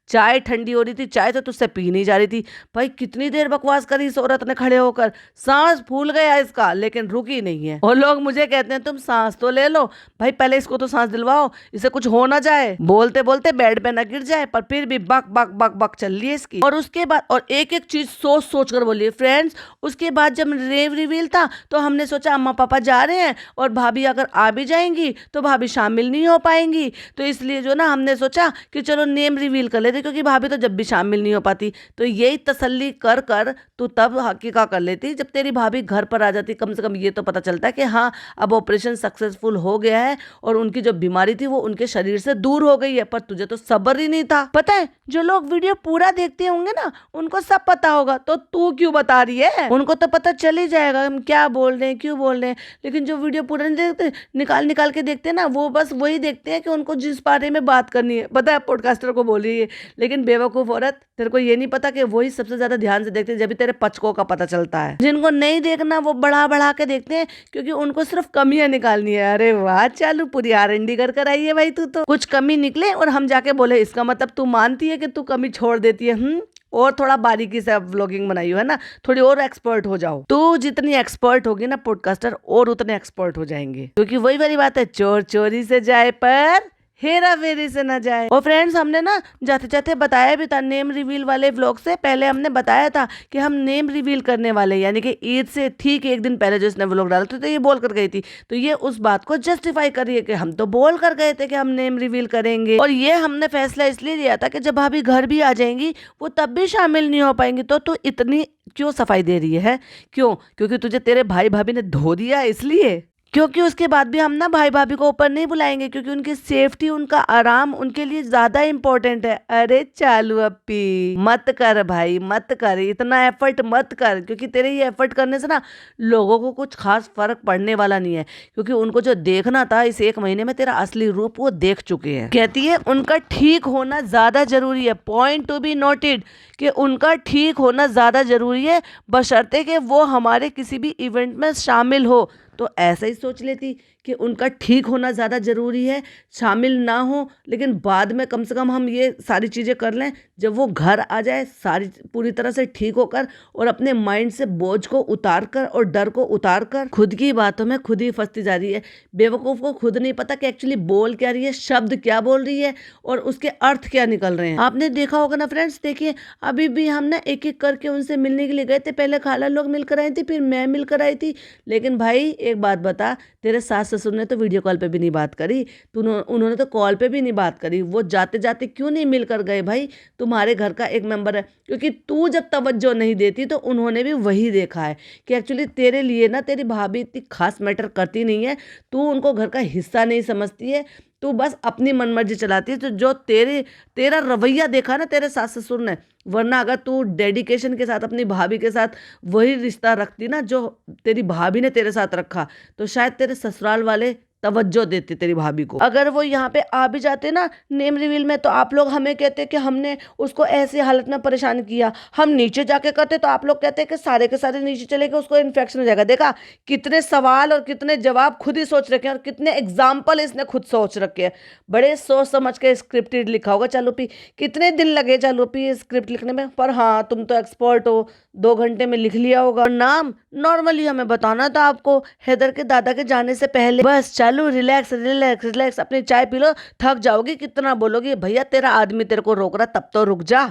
चाय ठंडी हो रही थी, चाय तो तुझसे पी नहीं जा रही थी। भाई कितनी देर बकवास करी इस औरत ने खड़े होकर, सांस फूल गया इसका लेकिन रुकी नहीं है। और लोग मुझे कहते हैं तुम सांस तो ले लो। भाई पहले इसको तो सांस दिलवाओ, इसे कुछ हो ना जाए, बोलते बोलते बेड पे ना गिर जाए, पर फिर भी बक बक बक बक चल रही है इसकी। और उसके बाद और एक एक चीज सोच सोच कर बोलिए फ्रेंड्स। उसके बाद जब नेम रिवील था तो हमने सोचा अम्मा पापा जा रहे हैं और भाभी अगर आ भी जाएंगी तो भाभी शामिल नहीं हो पाएंगी, तो इसलिए जो ना हमने सोचा कि चलो नेम रिवील कर लेते, क्योंकि भाभी तो जब भी शामिल नहीं हो पाती। तो यही तसल्ली कर कर तू तब हकीका कर लेती जब तेरी भाभी घर पर आ जाती। कम से कम ये तो पता चलता है कि हाँ अब ऑपरेशन सक्सेसफुल हो गया है और उनकी जो बीमारी थी वो उनके शरीर से दूर हो गई है। पर तुझे तो सब्र ही नहीं था। पता है जो लोग वीडियो पूरा देखते होंगे ना उनको सब पता होगा, तो तू क्यों बता रही है? उनको तो पता चल ही जाएगा हम क्या बोल रहे हैं, क्यों बोल रहे हैं। लेकिन जो वीडियो पूरा नहीं देखते, निकाल निकाल के देखते हैं ना, वो बस वही देखते हैं कि उनको जिस बारे में बात करनी है। पता है पॉडकास्टर को बोल रही है, लेकिन बेवकूफ औरत तेरे को ये नहीं पता कि वही सबसे ज्यादा ध्यान से देखते हैं जब भी तेरे पचकों का पता चलता है। जिनको नहीं देखना वो बढ़ा बढ़ा के देखते हैं, क्योंकि उनको सिर्फ कमियां निकालनी है। अरे वाह चालू पूरी R&D कर आई है भाई तू तो। कुछ कमी निकले और हम जाके बोले इसका मतलब तू मानती है कि तू कमी छोड़ देती है। और थोड़ा बारीकी से व्लॉगिंग बनाई हो है ना, थोड़ी और एक्सपर्ट हो जाओ। तू जितनी एक्सपर्ट होगी ना पॉडकास्टर और उतने एक्सपर्ट हो जाएंगे, क्योंकि वही वाली बात है, चोर चोरी से जाए पर हेरा फेरी से ना जाए। और फ्रेंड्स हमने ना जाते जाते बताया भी था नेम रिवील वाले व्लॉग से पहले हमने बताया था कि हम नेम रिवील करने वाले, यानी कि ईद से ठीक एक दिन पहले जो इसने व्लॉग डाला था तो ये बोल कर गई थी, तो ये उस बात को जस्टिफाई कर रही है कि हम तो बोल कर गए थे कि हम नेम रिवील करेंगे। और ये हमने फैसला इसलिए लिया था कि जब भाभी घर भी आ जाएंगी वो तब भी शामिल नहीं हो पाएंगी। तो तू इतनी क्यों सफाई दे रही है? क्यों? क्योंकि तुझे तेरे भाई भाभी ने धो दिया इसलिए? क्योंकि उसके बाद भी हम ना भाई भाभी को ऊपर नहीं बुलाएंगे, क्योंकि उनकी सेफ्टी उनका आराम उनके लिए ज्यादा इंपॉर्टेंट है। अरे चालू अपी मत कर भाई, मत कर, इतना एफर्ट मत कर, क्योंकि तेरे ये एफर्ट करने से ना लोगों को कुछ खास फर्क पड़ने वाला नहीं है, क्योंकि उनको जो देखना था इस 1 महीने में तेरा असली रूप वो देख चुके हैं। कहती है उनका ठीक होना ज्यादा जरूरी है, पॉइंट टू बी नोटेड, कि उनका ठीक होना ज्यादा जरूरी है, बशर्ते कि वो हमारे किसी भी इवेंट में शामिल हो। तो ऐसा ही सोच लेती कि उनका ठीक होना ज़्यादा ज़रूरी है, शामिल ना हो, लेकिन बाद में कम से कम हम ये सारी चीज़ें कर लें जब वो घर आ जाए सारी पूरी तरह से ठीक होकर, और अपने माइंड से बोझ को उतार कर और डर को उतार कर। खुद की बातों में खुद ही फंसती जा रही है। बेवकूफ़ को खुद नहीं पता कि एक्चुअली बोल क्या रही है, शब्द क्या बोल रही है और उसके अर्थ क्या निकल रहे हैं। आपने देखा होगा ना फ्रेंड्स, देखिए अभी भी हम ना एक एक करके उनसे मिलने के लिए गए थे। पहले खाला लोग मिलकर आई थी, फिर मैं मिलकर आई थी। लेकिन भाई एक बात बता, तेरे सास ससुर ने तो वीडियो कॉल पे भी नहीं बात करी, उन्होंने तो कॉल पे भी नहीं बात करी। वो जाते जाते क्यों नहीं मिलकर गए? भाई तुम्हारे घर का एक मेंबर है, क्योंकि तू जब तवज्जो नहीं देती तो उन्होंने भी वही देखा है कि एक्चुअली तेरे लिए ना तेरी भाभी इतनी खास मैटर करती नहीं है, तू उनको घर का हिस्सा नहीं समझती है, तू बस अपनी मनमर्जी चलाती है। तो जो तेरा रवैया देखा ना तेरे सास ससुर ने, वरना अगर तू डेडिकेशन के साथ अपनी भाभी के साथ वही रिश्ता रखती ना जो तेरी भाभी ने तेरे साथ रखा, तो शायद तेरे ससुराल वाले तवज्जो देते तेरी भाभी को। अगर वो यहाँ पे आ भी जाते ना नेम रिवील में, तो आप लोग हमें कहते कि हमने उसको ऐसी हालत में परेशान किया। हम नीचे जाके करते तो आप लोग कहते कि सारे के सारे नीचे चले गए, उसको इन्फेक्शन हो जाएगा। देखा कितने सवाल और कितने जवाब खुद ही सोच रखे हैं, और कितने एग्जाम्पल इसने खुद सोच रखे हैं। बड़े सोच समझ के स्क्रिप्टेड लिखा होगा चालू पी। कितने दिन लगे चालू पी स्क्रिप्ट लिखने में? पर हाँ तुम तो एक्सपर्ट हो, 2 घंटे में लिख लिया होगा। नाम नॉर्मली हमें बताना था आपको हैदर के दादा के जाने से पहले। बस चालू रिलैक्स रिलैक्स रिलैक्स, अपनी चाय पी लो, थक जाओगी, कितना बोलोगी? भैया तेरा आदमी तेरे को रोक रहा, तब तो रुक जा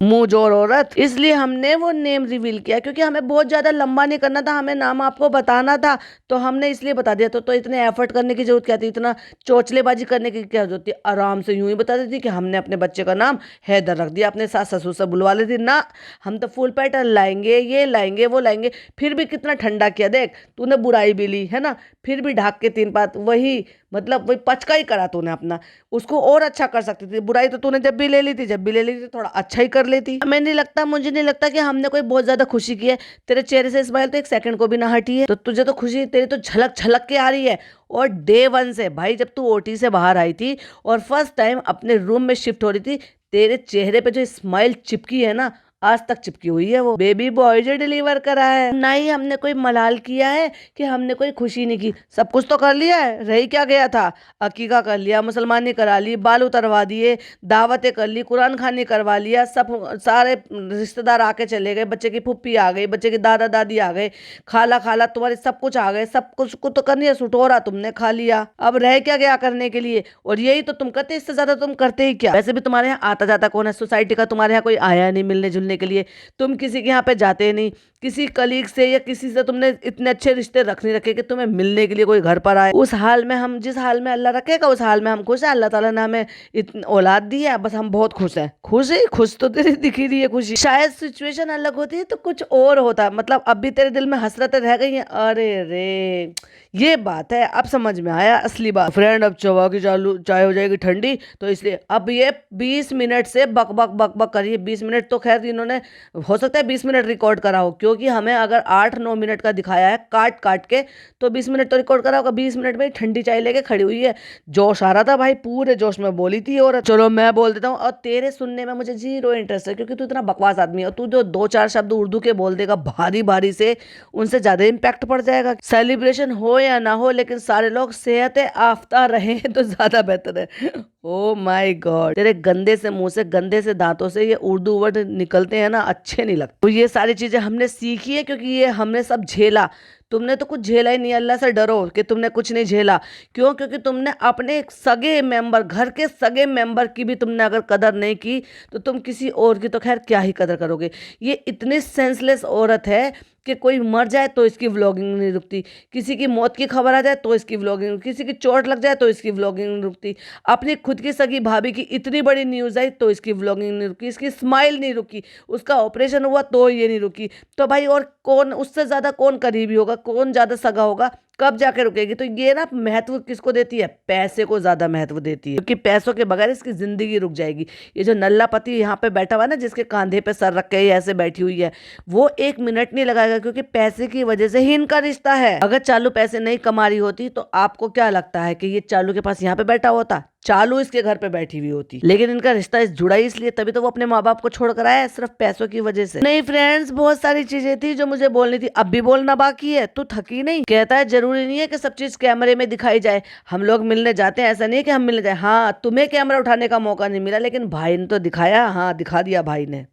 मुंह जोर औरत। इसलिए हमने वो नेम रिवील किया, क्योंकि हमें बहुत ज्यादा लंबा नहीं करना था, हमें नाम आपको बताना था, तो हमने इसलिए बता दिया। तो इतने एफर्ट करने की जरूरत क्या थी, इतना चोचलेबाजी करने की क्या जरूरत थी? आराम से यूं ही बता देती कि हमने अपने बच्चे का नाम हैदर रख दिया, अपने सास ससुर से बुलवा लेती ना, हम तो फुल पैटर्न लाएंगे, ये लाएंगे वो लाएंगे। फिर भी कितना ठंडा किया, देख तूने बुराई भी ली है ना, फिर भी ढाक के 3 बात वही मतलब वही पचका ही करा तूने अपना। उसको और अच्छा कर सकती थी। बुराई तो तूने जब भी ले ली थी, जब भी ले ली थी थोड़ा अच्छा ही कर लेती। मुझे नहीं लगता कि हमने कोई बहुत ज्यादा खुशी की है। तेरे चेहरे से स्माइल तो एक सेकंड को भी ना हटी है, तो तुझे तो खुशी तेरी तो झलक झलक के आ रही है। और डे वन से भाई, जब तू ओटी से बाहर आई थी और फर्स्ट टाइम अपने रूम में शिफ्ट हो रही थी, तेरे चेहरे पे जो स्माइल चिपकी है ना, आज तक चिपकी हुई है। वो बेबी बॉय जो डिलीवर करा है। ना ही हमने कोई मलाल किया है कि हमने कोई खुशी नहीं की। सब कुछ तो कर लिया है, रही क्या गया था। अकीका कर लिया, मुसलमानी करा ली, बाल उतरवा दिए, दावतें कर ली, कुरान खानी करवा लिया, सब सारे रिश्तेदार आके चले गए, बच्चे की फुप्पी आ गई, बच्चे की दादा दादी आ गए, खाला खाला तुम्हारे सब कुछ आ गए। सब कुछ को तो करनी है, सुटोरा तुमने खा लिया, अब रह क्या गया करने के लिए। और यही तो तुम करते, इससे ज्यादा तुम करते ही क्या। वैसे भी तुम्हारे यहाँ आता जाता कौन है, सोसाइटी का तुम्हारे यहाँ कोई आया नहीं मिलने जुलने के लिए। तुम किसी के यहाँ पे जाते नहीं, किसी कलीग से या किसी से तुमने इतने अच्छे रिश्ते रख नहीं रखे कि तुम्हें मिलने के लिए कोई घर पर आए। उस हाल में हम, जिस हाल में अल्लाह रखेगा उस हाल में हम खुश हैं। अल्लाह ताला ने हमें इतनी औलाद दी है, बस हम बहुत खुश हैं। खुश तो तेरी दिख ही रही है खुशी। शायद सिचुएशन अलग होती है तो कुछ और होता, मतलब अब भी तेरे दिल में हसरतें रह गई हैं। अरे रे, ये बात है, अब समझ में आया असली बात। फ्रेंड, अब चवा की चालू चाय हो जाएगी ठंडी, तो इसलिए अब ये 20 मिनट से बक बक बक बक करिए। 20 मिनट तो खैर इन्होंने, हो सकता है 20 मिनट रिकॉर्ड करा हो, क्योंकि हमें अगर 8-9 मिनट का दिखाया है काट काट के, तो 20 मिनट तो रिकॉर्ड करा होगा। 20 मिनट में ठंडी चाय लेके खड़ी हुई है। जोश आ रहा था भाई, पूरे जोश में बोली थी। और चलो मैं बोल देता हूँ, और तेरे सुनने में मुझे जीरो इंटरेस्ट है, क्योंकि तू इतना बकवास आदमी है। और तू जो 2-4 शब्द उर्दू के बोल देगा भारी भारी से, उनसे ज्यादा इम्पैक्ट पड़ जाएगा। सेलिब्रेशन हो या ना हो, लेकिन सारे लोग सेहत आफ्ता रहे तो ज्यादा बेहतर है। ओ माय गॉड, तेरे गंदे से मुंह से, गंदे से दांतों से ये उर्दू वर्ड निकलते हैं ना, अच्छे नहीं लगते। तो ये सारी चीजें हमने सीखी है, क्योंकि ये हमने सब झेला। तुमने तो कुछ झेला ही नहीं। अल्लाह से डरो कि तुमने कुछ नहीं झेला। क्यों? क्योंकि तुमने अपने सगे मेंबर, घर के सगे मेंबर की भी तुमने अगर कदर नहीं की, तो तुम किसी और की तो खैर क्या ही कदर करोगे। ये इतनी सेंसलेस औरत है कि कोई मर जाए तो इसकी व्लॉगिंग नहीं रुकती, किसी की मौत की खबर आ जाए तो इसकी व्लॉगिंग, किसी की चोट लग जाए तो इसकी व्लॉगिंग नहीं रुकती, अपनी खुद की सगी भाभी की इतनी बड़ी न्यूज़ आई तो इसकी व्लॉगिंग नहीं रुकी, इसकी स्माइल नहीं रुकी, उसका ऑपरेशन हुआ तो ये नहीं रुकी। तो भाई और कौन उससे ज़्यादा, कौन करीबी होगा, कौन ज़्यादा सगा होगा, कब जाके रुकेगी। तो ये ना महत्व किसको देती है, पैसे को ज्यादा महत्व देती है, क्योंकि पैसों के बगैर इसकी जिंदगी रुक जाएगी। ये जो नल्ला पति यहाँ पे बैठा हुआ ना, जिसके कांधे पे सर रख के ऐसे बैठी हुई है, वो 1 मिनट नहीं लगाएगा, क्योंकि पैसे की वजह से ही इनका रिश्ता है। अगर चालू पैसे नहीं कमा रही होती तो आपको क्या लगता है कि ये चालू के पास यहाँ पे बैठा होता? चालू इसके घर पे बैठी हुई होती। लेकिन इनका रिश्ता इस जुड़ा ही इसलिए, तभी तो वो अपने माँ बाप को छोड़कर आया है, सिर्फ पैसों की वजह से नहीं। फ्रेंड्स, बहुत सारी चीजें थी जो मुझे बोलनी थी, अब भी बोलना बाकी है। तू थकी नहीं? कहता है जरूरी नहीं है कि सब चीज कैमरे में दिखाई जाए। हम लोग मिलने जाते हैं, ऐसा नहीं है कि हम मिलने जाए। हाँ, तुम्हें कैमरा उठाने का मौका नहीं मिला, लेकिन भाई ने तो दिखाया। हाँ, दिखा दिया भाई ने।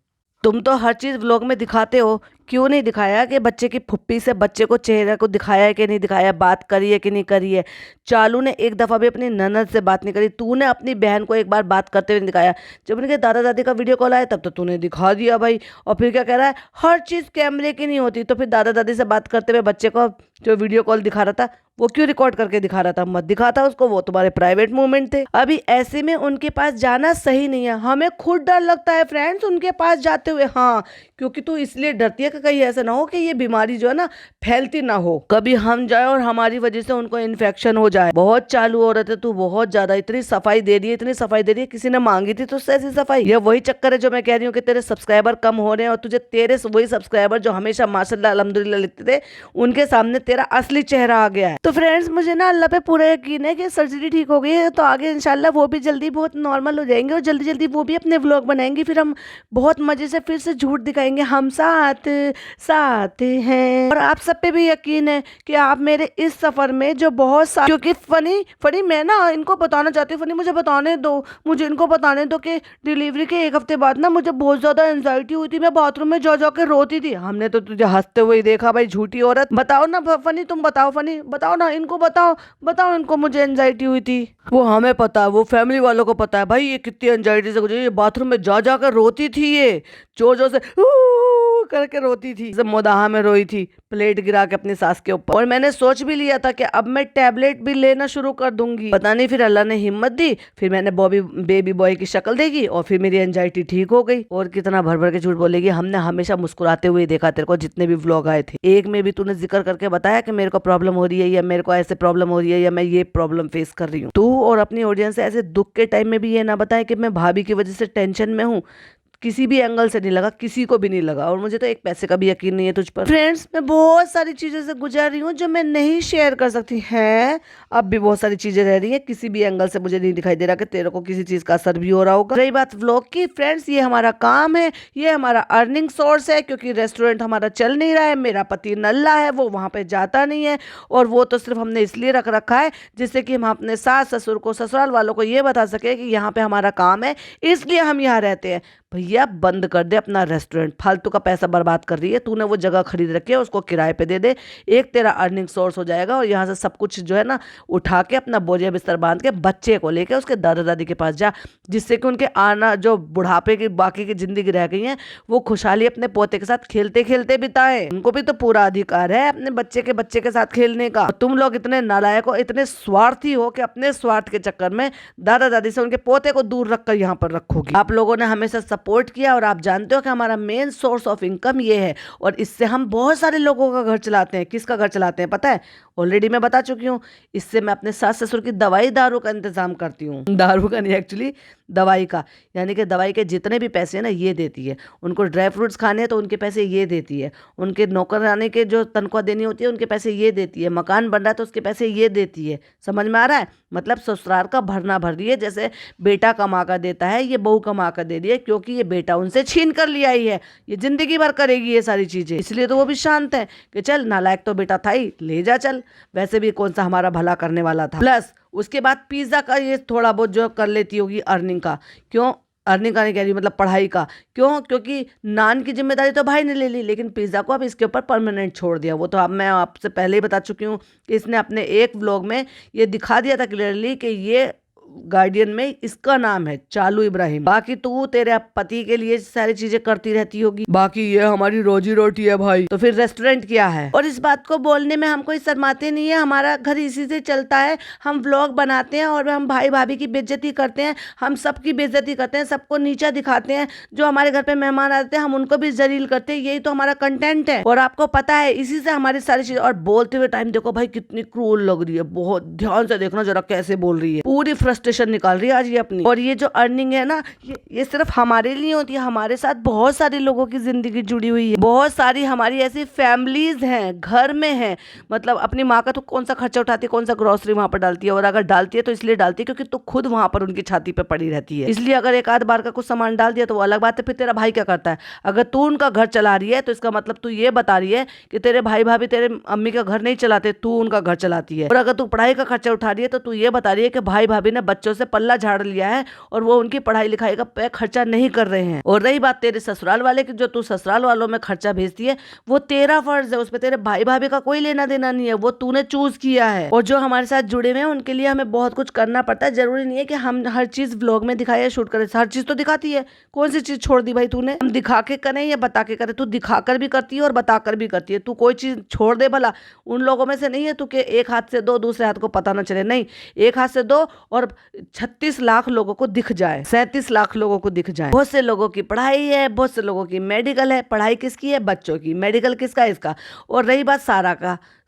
तुम तो हर चीज व्लॉग में दिखाते हो, क्यों नहीं दिखाया कि बच्चे की फुप्पी से बच्चे को, चेहरे को दिखाया है कि नहीं दिखाया, बात करी है कि नहीं करी है। चालू ने एक दफा भी अपनी ननद से बात नहीं करी, तूने अपनी बहन को एक बार बात करते हुए नहीं दिखाया। जब उनके दादा दादी का वीडियो कॉल आया तब तो तूने दिखा दिया भाई। और फिर क्या कह रहा है, हर चीज कैमरे की नहीं होती। तो फिर दादा दादी से बात करते हुए बच्चे को जो वीडियो कॉल दिखा रहा था, वो क्यों रिकॉर्ड करके दिखा रहा था? मत दिखाता उसको, वो तुम्हारे प्राइवेट मोमेंट थे। अभी ऐसे में उनके पास जाना सही नहीं है। हमें खुद डर लगता है फ्रेंड्स उनके पास जाते हुए। हाँ, क्योंकि तू इसलिए डरती है कि कहीं ऐसा ना हो कि ये बीमारी जो है ना फैलती ना हो, कभी हम जाए और हमारी वजह से उनको इन्फेक्शन हो जाए। बहुत चालू औरत है तू, बहुत ज्यादा। इतनी सफाई दे रही है, इतनी सफाई दे रही है, किसी ने मांगी थी तुझसे ऐसी सफाई? ये वही चक्कर है जो मैं कह रही हूँ कि तेरे सब्सक्राइबर कम हो रहे हैं, और तुझे तेरे वही सब्सक्राइबर जो हमेशा माशाल्लाह अल्हम्दुलिल्लाह लिखते थे, उनके सामने तेरा असली चेहरा आ गया है। तो फ्रेंड्स, मुझे ना अल्लाह पे पूरा यकीन है कि सर्जरी ठीक हो गई है, तो आगे इंशाल्लाह वो भी जल्दी बहुत नॉर्मल हो जाएंगे, और जल्दी जल्दी वो भी अपने व्लॉग बनाएंगे। फिर हम बहुत मजे से फिर से झूठ दिखाएंगे, हम साथ साथ हैं। और आप सब पे भी यकीन है कि आप मेरे इस सफर में जो बहुत सारे, क्योंकि फनी मैं ना इनको बताना चाहती हूँ, फनी मुझे बताने दो, मुझे इनको बताने दो कि डिलीवरी के 1 हफ्ते बाद ना मुझे बहुत ज्यादा एंजाइटी हुई थी, मैं बाथरूम में जा के रोती थी। हमने तो तुझे हंसते हुए ही देखा भाई, झूठी औरत। बताओ ना फनी, तुम बताओ फनी, बताओ ना इनको, बताओ इनको मुझे एंजाइटी हुई थी। वो हमें पता है, वो फैमिली वालों को पता है भाई, ये कितनी एंजाइटी से गुजरी। ये बाथरूम में जा कर रोती थी, ये जोर जोर से करके रोती थी, जब मोदाहा में रोई थी प्लेट गिरा के अपनी सास के ऊपर। और मैंने सोच भी लिया था कि अब मैं टैबलेट भी लेना शुरू कर दूंगी। पता नहीं फिर अल्लाह ने हिम्मत दी, फिर मैंने बेबी बॉय की शक्ल देखी और फिर मेरी एंजाइटी ठीक हो गई। और कितना भर भर के झूठ बोलेगी, हमने हमेशा मुस्कुराते हुए देखा तेरे को जितने भी व्लॉग आए थे। एक में भी तूने जिक्र करके बताया कि मेरे को प्रॉब्लम हो रही है या मेरे को ऐसे प्रॉब्लम हो रही है या मैं ये प्रॉब्लम फेस कर रही हूँ। तू और अपनी ऑडियंस से ऐसे दुख के टाइम में भी ये ना बताए कि मैं भाभी की वजह से टेंशन में हूँ। किसी भी एंगल से नहीं लगा, किसी को भी नहीं लगा, और मुझे तो एक पैसे का भी यकीन नहीं है तुझ पर। फ्रेंड्स, मैं बहुत सारी चीजों से गुजर रही हूँ जो मैं नहीं शेयर कर सकती है। अब भी बहुत सारी चीजें रह रही है, किसी भी एंगल से मुझे नहीं दिखाई दे रहा कि तेरे को किसी चीज का असर भी हो रहा होगा। रही बात व्लॉग की, फ्रेंड्स ये हमारा काम है, ये हमारा अर्निंग सोर्स है, क्योंकि रेस्टोरेंट हमारा चल नहीं रहा है। मेरा पति नल्ला है, वो वहां पे जाता नहीं है, और वो तो सिर्फ हमने इसलिए रख रखा है जिससे कि हम अपने सास ससुर को, ससुराल वालों को ये बता सके कि यहाँ पे हमारा काम है, इसलिए हम यहाँ रहते हैं। भैया बंद कर दे अपना रेस्टोरेंट, फालतू का पैसा बर्बाद कर रही है तूने। वो जगह खरीद रखी है, उसको किराए पे दे दे, एक तेरा अर्निंग सोर्स हो जाएगा। और यहाँ से सब कुछ जो है ना उठा के अपना बोझे बिस्तर बांध के बच्चे को लेके उसके दादा दादी के पास जा, जिससे कि उनके आना जो बुढ़ापे की बाकी की जिंदगी रह गई है वो खुशहाली अपने पोते के साथ खेलते खेलते बिताए। उनको भी तो पूरा अधिकार है अपने बच्चे के साथ खेलने का। तुम लोग इतने नालायक हो, इतने स्वार्थी हो कि अपने स्वार्थ के चक्कर में दादा दादी से उनके पोते को दूर रखकर यहाँ पर रखोगी। आप लोगों ने हमेशा सपोर्ट किया, और आप जानते हो कि हमारा मेन सोर्स ऑफ इनकम ये है, और इससे हम बहुत सारे लोगों का घर चलाते हैं। किसका घर चलाते हैं पता है? ऑलरेडी मैं बता चुकी हूँ। इससे मैं अपने सास ससुर की दवाई दारू का इंतजाम करती हूँ। दारू का नहीं, एक्चुअली दवाई का, यानी कि दवाई के जितने भी पैसे हैं ना ये देती है। उनको ड्राई फ्रूट्स खाने हैं तो उनके पैसे ये देती है। उनके नौकरानी के जो तनख्वाह देनी होती है उनके पैसे ये देती है। मकान बन रहा है तो उसके पैसे ये देती है। समझ में आ रहा है? मतलब ससुराल का भरना भर रही है। जैसे बेटा कमा कर देता है, ये बहू कमा कर दे रही है, क्योंकि ये बेटा उनसे छीन कर लिया ही है। ये जिंदगी भर करेगी ये सारी चीजें, इसलिए तो वो भी शांत है कि चल नालायक तो बेटा था ही, ले जा चल, वैसे भी कौन सा हमारा भला करने वाला था। प्लस उसके बाद पिज्जा का ये थोड़ा बहुत जो कर लेती होगी अर्निंग का। क्यों अर्निंग का नहीं कह रही, मतलब पढ़ाई का। क्यों? क्योंकि नान की जिम्मेदारी तो भाई ने ले ली, लेकिन पिज्जा को अब इसके ऊपर परमानेंट छोड़ दिया। वो तो अब मैं आपसे पहले ही बता चुकी हूँ कि इसने अपने एक व्लॉग में ये दिखा दिया था क्लियरली कि ये गार्डियन में इसका नाम है चालू इब्राहिम। बाकी तू तेरे पति के लिए सारी चीजें करती रहती होगी, बाकी ये हमारी रोजी रोटी है भाई। तो फिर रेस्टोरेंट क्या है? और इस बात को बोलने में हम कोई शर्माते नहीं है, हमारा घर इसी से चलता है। हम व्लॉग बनाते हैं और हम भाई भाभी की बेइज्जती करते हैं, हम सबकी बेइज्जती करते हैं, सबको नीचा दिखाते हैं। जो हमारे घर पे मेहमान आते हैं हम उनको भी जलील करते हैं, यही तो हमारा कंटेंट है। और आपको पता है इसी से हमारी सारी चीजें। और बोलते हुए टाइम देखो भाई कितनी क्रूर लग रही है, बहुत ध्यान से देखना जरा कैसे बोल रही है, पूरी फ्रस्ट्रेशन निकाल रही है आज ये अपनी। और ये जो अर्निंग है ना ये सिर्फ हमारे लिए होती है, हमारे साथ बहुत सारे लोगों की जिंदगी जुड़ी हुई है। बहुत सारी हमारी ऐसी फैमिलीज हैं, घर में है। मतलब अपनी माँ का तो कौन सा खर्चा उठाती है, कौन सा ग्रोसरी वहां पर डालती है, और अगर डालती है तो इसलिए डालती है क्योंकि तू खुद वहां पर उनकी छाती पे पड़ी रहती है। इसलिए अगर एक आध बार का कुछ सामान डाल दिया तो वो अलग बात है। फिर तेरा भाई क्या करता है? अगर तू उनका घर चला रही है तो इसका मतलब तू ये बता रही है कि तेरे भाई भाभी तेरे अम्मी का घर नहीं चलाते, तू उनका घर चलाती है। और अगर तू पढ़ाई का खर्चा उठा रही है तो तू ये बता रही है कि भाई भाभी ने बच्चों से पल्ला झाड़ लिया है और वो उनकी पढ़ाई लिखाई का खर्चा नहीं कर रहे हैं। और रही बात तेरे ससुराल वाले की, जो तू ससुराल वालों में खर्चा भेजती है वो तेरा फर्ज है, उसपे तेरे भाई भाभी का कोई लेना देना नहीं है, वो तूने चूज किया है। और जो हमारे साथ जुड़े हुए हैं उनके लिए हमें बहुत कुछ करना पड़ता है। जरूरी नहीं है कि हम हर चीज व्लॉग में दिखाए या शूट करें। हर चीज तो दिखाती है, कौन सी चीज छोड़ दी भाई तूने? हम दिखा के करें या बता के करें? तू दिखाकर भी करती है और बताकर भी करती है। तू कोई चीज छोड़ दे भला, उन लोगों में से नहीं है तू के एक हाथ से दो दूसरे हाथ को पता ना चले। नहीं, एक हाथ से दो और 36 लाख लोगों को दिख जाए, 37 लाख लोगों को दिख जाए। बहुत से लोगों की पढ़ाई है, बहुत से लोगों की मेडिकल है। पढ़ाई किसकी है? बच्चों की। मेडिकल किसका? इसका। और रही बात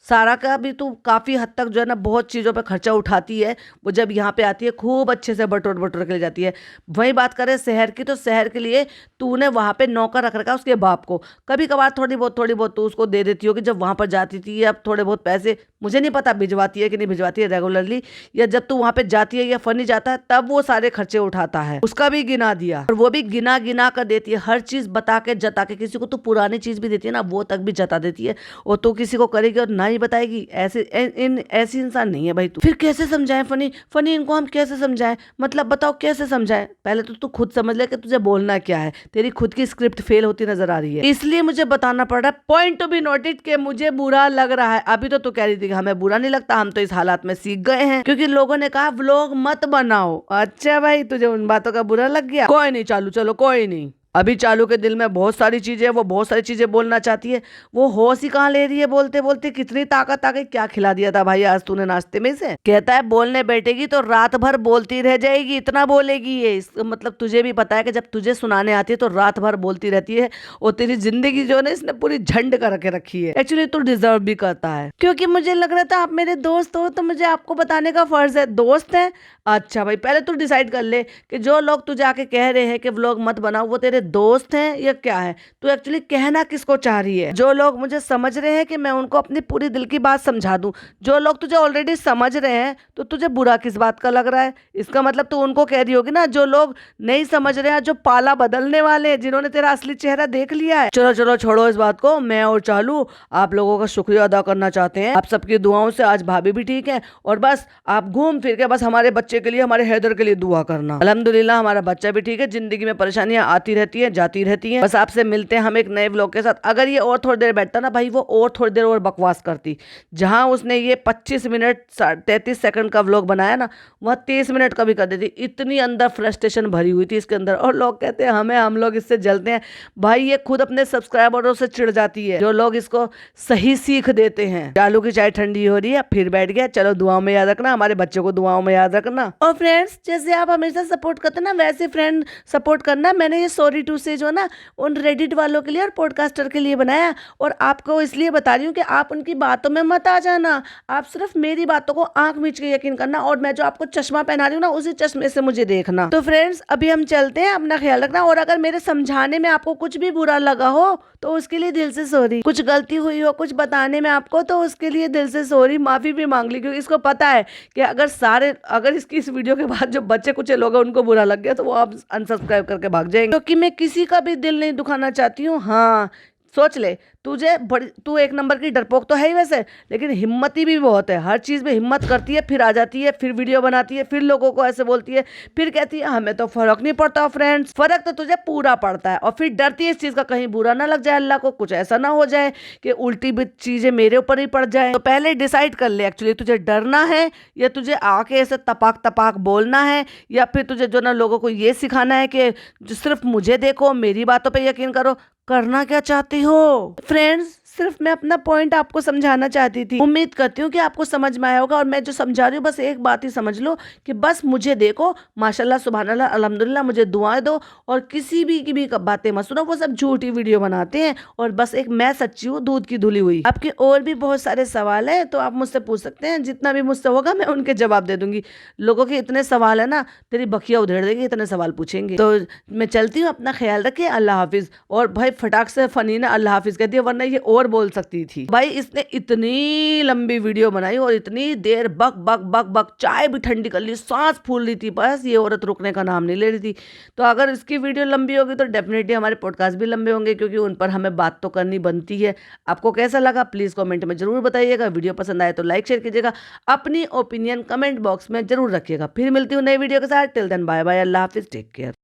सारा का भी तू काफ़ी हद तक जो है ना बहुत चीज़ों पे खर्चा उठाती है। वो जब यहाँ पे आती है खूब अच्छे से बटोर बटोर के ले जाती है। वही बात करें शहर की, तो शहर के लिए तूने वहाँ पे नौकर रख रखा है उसके बाप को। कभी कभार थोड़ी बहुत तू उसको दे देती होगी जब वहाँ पर जाती थी, या थोड़े बहुत पैसे, मुझे नहीं पता भिजवाती है कि नहीं भिजवाती है रेगुलरली, या जब तू वहाँ पे जाती है या फनी जाता है तब वो सारे खर्चे उठाता है। उसका भी गिना दिया, और वो भी गिना गिना कर देती है। हर चीज़ बता के जता के, किसी को तो पुरानी चीज़ भी देती है ना वो तक भी जता देती है। और तू किसी को करेगी और ना ही बताएगी। ऐसी इंसान नहीं है भाई तू। फिर कैसे समझाएं फनी इनको हम कैसे समझाएं? मतलब बताओ कैसे समझाएं? पहले तो तू खुद समझ ले कि तुझे बोलना क्या है। तेरी खुद की स्क्रिप्ट फेल होती नजर आ रही है, इसलिए मुझे बताना पड़ रहा है। पॉइंट टू बी नोटेड कि मुझे बुरा लग रहा है। अभी तो तू कह रही थी कि हमें बुरा नहीं लगता, हम तो इस हालात में सीख गए हैं क्योंकि लोगों ने कहा व्लॉग मत बनाओ। अच्छा भाई, तुझे उन बातों का बुरा लग गया? कोई नहीं, चालू चलो, कोई नहीं। अभी चालू के दिल में बहुत सारी चीजें, वो बहुत सारी चीजें बोलना चाहती है, वो होश ही कहाँ ले रही है बोलते बोलते। कितनी ताकत आ गई। क्या खिला दिया था भाई आज तूने नाश्ते में से? कहता है बोलने बैठेगी तो रात भर बोलती रह जाएगी, इतना बोलेगी ये। इसका मतलब तुझे भी पता है कि जब तुझे सुनाने आती है तो रात भर बोलती रहती है, और तेरी जिंदगी जो है ना इसने पूरी झंड करके रखी है। एक्चुअली तू डिजर्व भी करता है, क्योंकि मुझे लग रहा था आप मेरे दोस्त हो तो मुझे आपको बताने का फर्ज है। दोस्त है? अच्छा भाई, पहले तू डिसाइड कर ले कि जो लोग तुझे आके कह रहे हैं कि व्लॉग मत बनाओ, वो तेरे दोस्त हैं या क्या है? तू एक्चुअली कहना किसको चाह रही है? जो लोग मुझे समझ रहे हैं कि मैं उनको अपनी पूरी दिल की बात समझा दूं, जो लोग तुझे ऑलरेडी समझ रहे हैं तो तुझे बुरा किस बात का लग रहा है? इसका मतलब तू उनको कह रही होगी ना, जो लोग नहीं समझ रहे हैं, जो पाला बदलने वाले हैं, जिन्होंने तेरा असली चेहरा देख लिया है। चलो चलो छोड़ो इस बात को। मैं और चालू आप लोगों का शुक्रिया अदा करना चाहते हैं। आप सबकी दुआओं से आज भाभी भी ठीक है, और बस आप घूम फिर के बस हमारे बच्चे के लिए, हमारे हैदर के लिए दुआ करना। अल्हम्दुलिल्लाह हमारा बच्चा भी ठीक है। जिंदगी में परेशानियां आती रहती है, जाती रहती हैं। बस आपसे मिलते हैं हम एक नए व्लॉग के साथ। अगर ये और थोड़ी देर बैठता ना भाई, वो और थोड़ी देर और बकवास करती। जहां उसने ये 25 मिनट 33 सेकंड का व्लॉग बनाया ना, वह 30 मिनट का भी कर देती। इतनी अंदर फ्रस्ट्रेशन भरी हुई थी इसके अंदर, और लोग कहते हैं हम लोग इससे जलते हैं। भाई ये खुद अपने सब्सक्राइबरों से चिढ़ जाती है, जो लोग इसको सही सीख देते हैं। चालू की चाय ठंडी हो रही है, फिर बैठ गया। चलो दुआओं में याद रखना, हमारे बच्चों को दुआओं में याद रखना। और फ्रेंड्स, जैसे आप हमेशा सपोर्ट करते ना, वैसे फ्रेंड सपोर्ट करना। मैंने ये सॉरी टू से जो ना उन रेडिट वालों के लिए और पॉडकास्टर के लिए बनाया, और आपको इसलिए बता रही हूँ कि आप उनकी बातों में मत आ जाना। आप सिर्फ मेरी बातों को आंख मीच के यकीन करना, और मैं जो आपको चश्मा पहना रही हूँ ना, उसी चश्मे से मुझे देखना। तो फ्रेंड्स अभी हम चलते हैं, अपना ख्याल रखना। और अगर मेरे समझाने में आपको कुछ भी बुरा लगा हो तो उसके लिए दिल से सॉरी। कुछ गलती हुई हो कुछ बताने में आपको, तो उसके लिए दिल से सॉरी, माफी भी मांग ली। क्योंकि इसको पता है कि अगर इसकी इस वीडियो के बाद जो बच्चे कुछ लोग उनको बुरा लग गया तो वो आप अनसब्सक्राइब करके भाग जाएंगे, क्योंकि मैं किसी का भी दिल नहीं दुखाना चाहती हूँ। हाँ सोच ले, तू एक नंबर की डरपोक तो है ही वैसे, लेकिन हिम्मती भी बहुत है। हर चीज़ में हिम्मत करती है, फिर आ जाती है, फिर वीडियो बनाती है, फिर लोगों को ऐसे बोलती है, फिर कहती है हमें तो फर्क नहीं पड़ता। फ्रेंड्स फर्क तो तुझे पूरा पड़ता है, और फिर डरती है इस चीज़ का कहीं बुरा ना लग जाए, अल्लाह को कुछ ऐसा ना हो जाए कि उल्टी भी चीज़ें मेरे ऊपर ही पड़ जाए। तो पहले डिसाइड कर ले एक्चुअली तुझे डरना है, या तुझे आके ऐसे तपाक तपाक बोलना है, या फिर तुझे जो ना लोगों को ये सिखाना है कि जो सिर्फ मुझे देखो, मेरी बातों पर यकीन करो। करना क्या चाहती हो? फ्रेंड्स सिर्फ मैं अपना पॉइंट आपको समझाना चाहती थी। उम्मीद करती हूँ कि आपको समझ में आया होगा। और मैं जो समझा रही हूँ बस एक बात ही समझ लो कि बस मुझे देखो, माशाल्लाह सुभानअल्लाह अल्हम्दुलिल्लाह, मुझे दुआएं दो, और किसी भी की भी बातें मत सुनो। वो सब झूठी वीडियो बनाते हैं, और बस एक मैं सच्ची हूँ, दूध की धुली हुई। आपके और भी बहुत सारे सवाल हैं तो आप मुझसे पूछ सकते हैं, जितना भी मुझसे होगा मैं उनके जवाब दे दूंगी। लोगों के इतने सवाल है ना, तेरी बखिया उधेड़ देगी, इतने सवाल पूछेंगे। तो मैं चलती हूँ, अपना ख्याल रखिए, अल्लाह हाफिज। और भाई फटाक से फनी ने अल्लाह हाफिज कह दिया, वरना ये और बोल सकती थी। भाई इसने इतनी लंबी वीडियो बनाई और इतनी देर बक बक बक बक, चाय भी ठंडी कर ली, सांस फूल रही थी, बस ये औरत रुकने का नाम नहीं ले रही थी। तो अगर इसकी वीडियो लंबी होगी तो डेफिनेटली हमारे पॉडकास्ट भी लंबे होंगे, क्योंकि उन पर हमें बात तो करनी बनती है। आपको कैसा लगा प्लीज कमेंट में जरूर बताइएगा। वीडियो पसंद आए तो लाइक शेयर कीजिएगा, अपनी ओपिनियन कमेंट बॉक्स में जरूर रखिएगा। फिर मिलती हूँ नई वीडियो के साथ। टिल देन बाय बाय, अल्लाह हाफिज, टेक केयर।